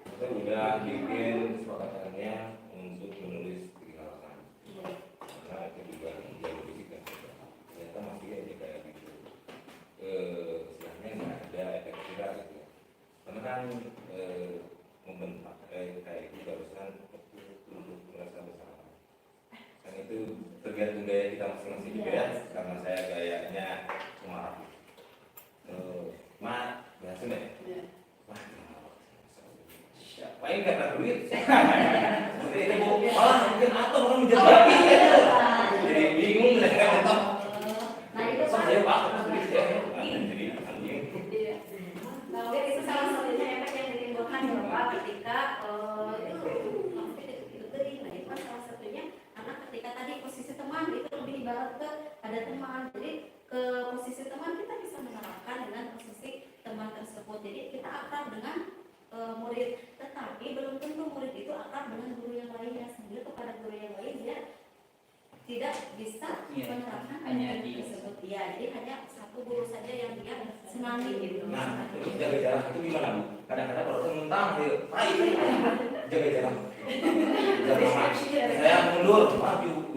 kita udah bikin kesepakatannya untuk menulis 3 halaman karena itu juga dia berpikir ternyata masih aja kayak gitu istilahnya nggak ada efek jerah gitu ya. Karena kan membentak kayak itu barusan untuk merasa bersama kan itu tergantung gaya kita masing-masing juga ya, karena saya gayanya marah berhasil ya? Wah ini gak ada duit seperti ini bu, malah mungkin atau orang menjadi jadi bingung mereka tetap Nah itu saya bakal duit ya jadi anjing. Nah, itu salah satunya efek yang ditimbulkan bahwa ketika nah itu kan salah satunya karena ketika tadi posisi teman itu lebih ibarat ke ada teman, jadi ke posisi teman kita bisa menerapkan dengan posisi teman tersebut, jadi kita akrab dengan murid, tetapi belum tentu murid itu akrab dengan guru yang lainnya, sehingga kepada guru yang lain dia tidak bisa menerapkan hanya tersebut. Ya, jadi hanya satu guru saja yang dia senangi gitu. Nah, terus jaga jarak itu gimana bu? Kadang-kadang kalau saya mentang, jaga jarak. Saya mundur, maju.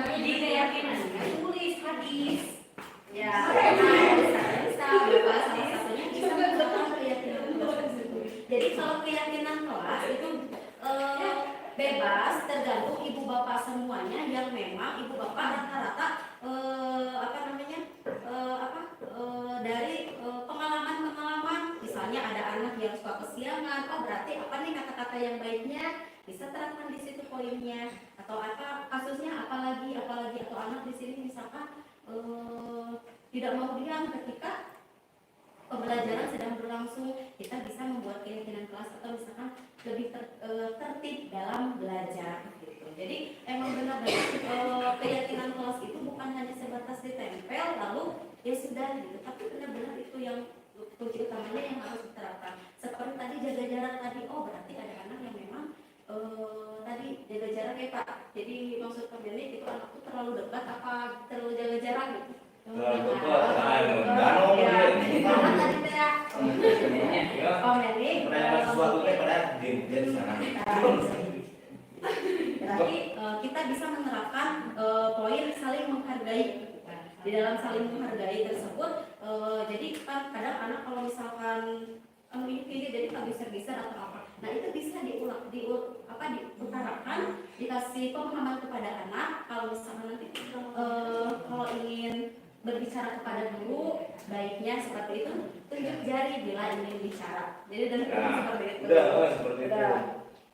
Jadi keyakinan tulis hadis. Ya, bisa salah satunya bisa menerapkan keyakinan tersebut. Jadi kalau keyakinan kelas itu bebas tergantung ibu bapak semuanya yang memang ibu bapak rata-rata dari pengalaman-pengalaman, misalnya ada anak yang suka kesiangan, oh berarti apa nih kata-kata yang baiknya bisa terapkan di situ poinnya, atau apa kasusnya apalagi atau anak di sini misalkan tidak mau diam ketika pembelajaran sedang berlangsung, kita bisa membuat keyakinan kelas atau misalkan lebih tertib dalam belajar gitu. Jadi emang benar-benar keyakinan kelas itu bukan hanya sebatas ditempel lalu ya sudah gitu, tapi benar-benar itu yang kunci utamanya yang harus diterapkan. Seperti tadi jaga jarak tadi, oh berarti ada anak yang memang tadi jaga jarak ya Pak. Jadi maksud pemilik itu anak itu terlalu dekat apa terlalu jaga jarak gitu. Terlalu dekat, danau pertanyaan sesuatu pada dia di sana. Berarti kita bisa menerapkan poin saling menghargai. Di dalam saling menghargai tersebut, jadi kan kadang anak kalau misalkan ini jadi tak geser-geser atau apa, nah itu bisa diutarakan, dikasih pemahaman kepada anak. Kalau misalkan nanti kalau ingin berbicara kepada guru, baiknya seperti itu, tunjuk jari bila ingin bicara. Jadi dan seperti itu. Seperti itu.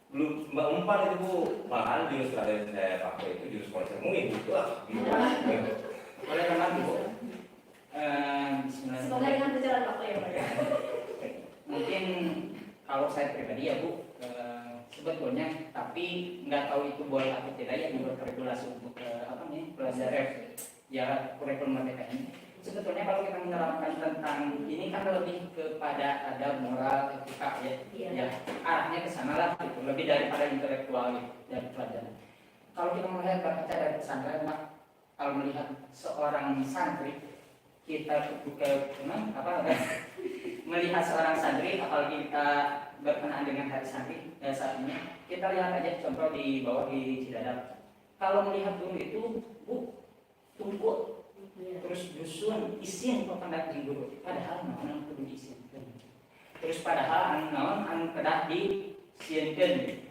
Belum Mbak Umpan itu bu, malahan jurus yang saya pakai itu jurus konsermuin gitu lah. Oleh karena itu, semoga dengan berjalan waktu ya Pak. Mungkin kalau saya pribadi ya Bu, sebetulnya tapi nggak tahu itu boleh atau tidak ya menurut regulasi untuk pelajaran ya kurikulum mereka ini. Sebetulnya kalau kita menerapkan tentang ini kan lebih kepada ada moral etika ya arahnya ke sana lah gitu, lebih daripada intelektual gitu, dari pelajaran. Kalau kita melihat berkaca dari pesantren, kalau melihat seorang santri kita melihat seorang santri, apalagi kita berkenaan dengan hari santri saat ini, kita lihat aja contoh di bawah di Cidadap. Kalau melihat dulu itu tumpuk terus dusun isin pependak di guru, padahal naon kudu isin. Terus padahal naon kedah di sieunkeun.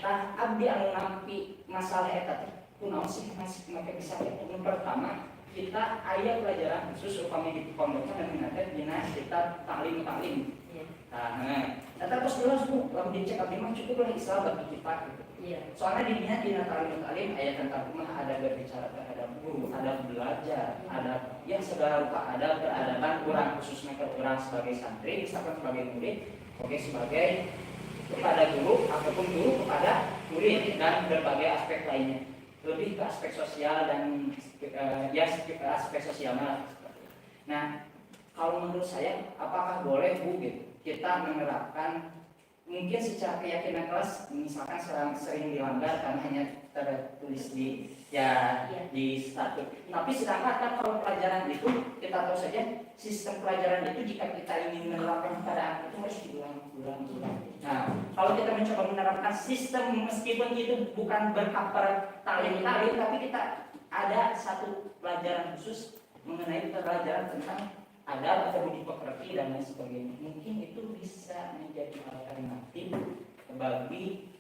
Tah abdi anu nampi masalah eta kunaon sih masih make bisa. Yang pertama, kita aya pelajaran khusus upami di pondok dan minatnya dina kita taklim. Nah, terus jelas Bu, kalau dicek abdi mah cukup lah Islam bagi kita gitu. Soalnya dilihat di taklim ayat tentang rumah ada berbicara terhadap guru, ada belajar, ada yang segala rupa ada peradaban kurang khususnya ke orang sebagai santri, misalkan sebagai murid, oke sebagai kepada guru ataupun guru kepada murid dan berbagai aspek lainnya. Lebih ke aspek sosial dan aspek sosial. Nah, kalau menurut saya apakah boleh Bu gitu, kita menerapkan mungkin secara keyakinan kelas misalkan sering dilanggar karena hanya tertulis di di statut. Tapi sedangkan kan kalau pelajaran itu kita tahu saja sistem pelajaran itu jika kita ingin menerapkan pada anak itu harus diulang. Nah, kalau kita mencoba menerapkan sistem meskipun itu bukan bertahun-tahun tapi kita ada satu pelajaran khusus mengenai pelajaran tentang adab atau budi pekerti dan lain sebagainya. Mungkin itu bisa menjadi alternatif bagi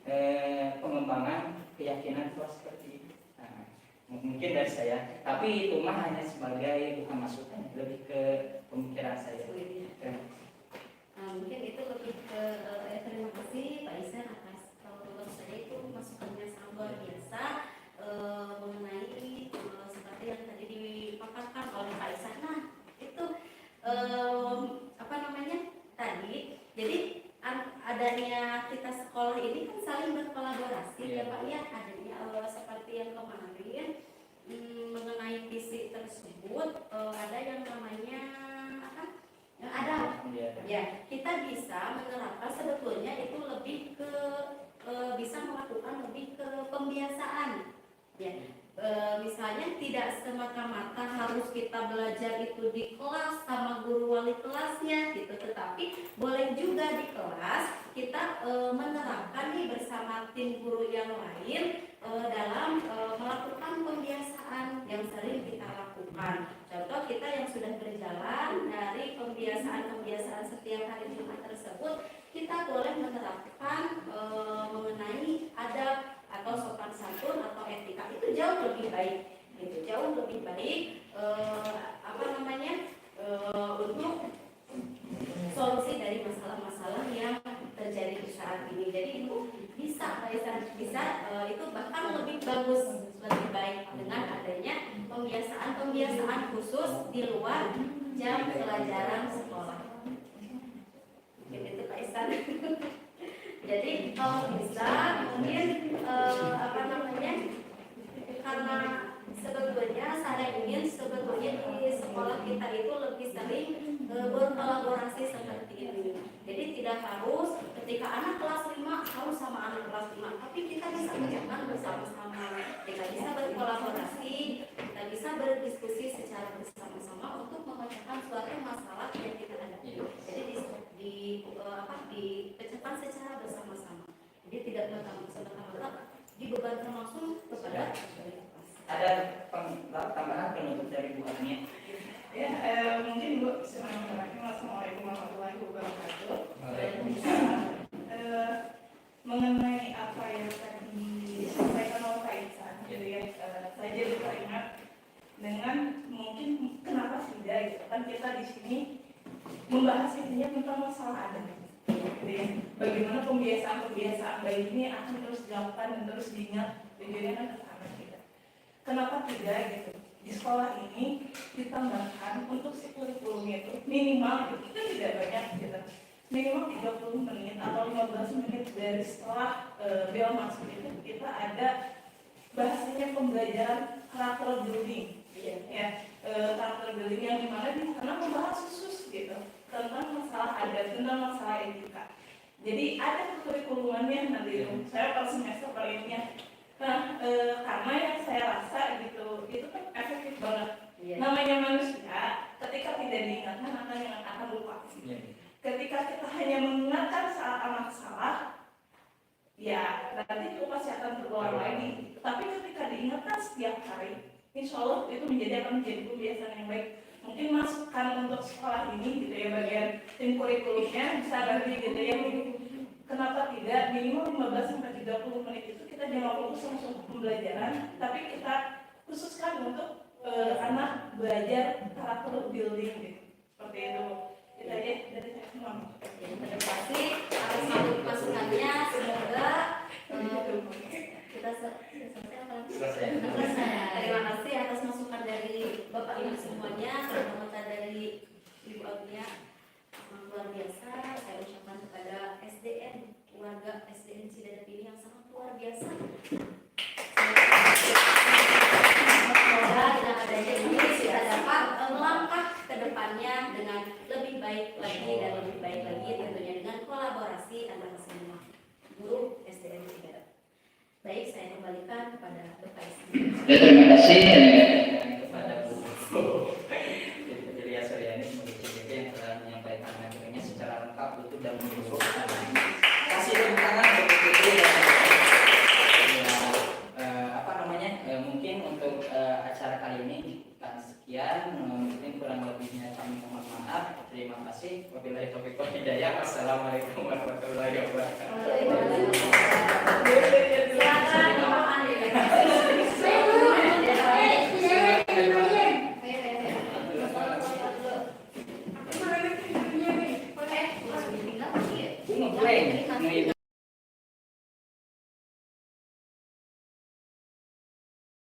pengembangan keyakinan kelas seperti itu. Nah, mungkin dari saya, tapi itu mah hanya sebagai bukan masukan, lebih ke pemikiran saya. Mungkin itu lebih ke terima kasih Pak Isan atas menurut saya itu masukannya sangat luar biasa mengenai seperti yang tadi dipaparkan oleh Pak Isan. Nah, itu tadi jadi adanya kita sekolah ini kan saling berkolaborasi ya Pak ya, adanya seperti yang kemarin mengenai visi tersebut ada yang namanya ada ya, kita bisa menerapkan sebetulnya itu lebih ke bisa melakukan lebih ke pembiasaan ya. Misalnya tidak semata-mata harus kita belajar itu di kelas sama guru wali kelasnya gitu, tetapi boleh juga di kelas kita menerapkan nih bersama tim guru yang lain dalam melakukan pembiasaan yang sering kita lakukan. Contoh kita yang sudah berjalan dari pembiasaan setiap hari Jumat tersebut, kita boleh menerapkan mengenai adab atau sopan santun atau etika, itu jauh lebih baik gitu, jauh lebih baik untuk solusi dari masalah-masalah yang terjadi di saat ini. Jadi itu bisa itu bahkan lebih bagus, lebih baik dengan adanya pembiasaan khusus di luar jam pelajaran sekolah. Gitu Pak Isan. Jadi kalau bisa mungkin karena sebetulnya saya ingin di sekolah kita itu lebih sering berkolaborasi seperti ini. Jadi tidak harus ketika anak kelas 5 harus sama anak kelas 5, tapi kita bisa berjalan bersama-sama, kita bisa berkolaborasi, kita bisa berdiskusi secara bersama-sama untuk memecahkan suatu masalah yang kita hadapi. Jadi dipecahkan secara bersama-sama. Jadi tidak serta-merta dibebankan langsung kepada ada tambahan penutup dari Bu Ania. Ya, mungkin Bu Assalamualaikum warahmatullahi wabarakatuh. Mengenai apa yang tadi disampaikan oleh Pak Isan, gitu ya, saya jadi teringat dengan mungkin kenapa tidak gitu kan kita di sini membahas intinya tentang masalah adat. Bagaimana pembiasaan baik ini akan terus dilakukan dan terus diingat tujuannya kan ke sana kita. Kenapa tidak gitu? Di sekolah ini ditambahkan untuk si kurikulumnya itu minimal itu tidak banyak gitu. Minimal 30 menit atau 15 menit dari setelah bel masuk itu kita ada bahasanya pembelajaran karakter building. Ya, karakter building yang dimana di sana membahas khusus gitu tentang masalah adat, tentang masalah etika. Jadi ada kurikulumannya nanti saya per semester per ininya. Nah, karena yang saya rasa gitu itu kan efektif banget. Namanya manusia, ketika tidak diingatkan akan lupa. Ketika kita hanya mengingatkan saat anak salah, ya nanti itu pasti akan terulang lagi. Tapi ketika diingatkan setiap hari, insya Allah itu akan menjadi kebiasaan yang baik. Mungkin masukkan untuk sekolah ini gitu ya, bagian tim kurikulumnya bisa bagi gitu ya. Kenapa tidak minimal 15-30 menit itu kita jangan fokus langsung pembelajaran, tapi kita khususkan untuk anak belajar karakter building gitu. Seperti itu. Kita aja dari saya semua. Terima kasih atas masukannya, semoga kita selesai. Terima kasih atas masukan dari Bapak Ibu semuanya, terutama dari Ibu Agnia, luar biasa. Saya ucapkan kepada SDN, keluarga SDN Cidadap ini yang sangat luar biasa. Semoga dengan adanya ini kita dapat melangkah ke depannya dengan baik lagi dan lebih baik lagi tentunya dengan kolaborasi antara semua guru SDN 3. Baik, saya kembalikan kepada Bapak Ibu. Ya, terima kasih kepada Bu Delia Suryani sebagai CPP yang telah menyampaikan materinya secara lengkap, utuh dan menyeluruh. Kasih tepuk tangan untuk Bu mungkin untuk acara kali ini kan sekian, mungkin kurang lebihnya kami mohon maaf. Terima kasih. Wabillahi taufiq wal hidayah. Assalamualaikum warahmatullahi wabarakatuh. Silakan,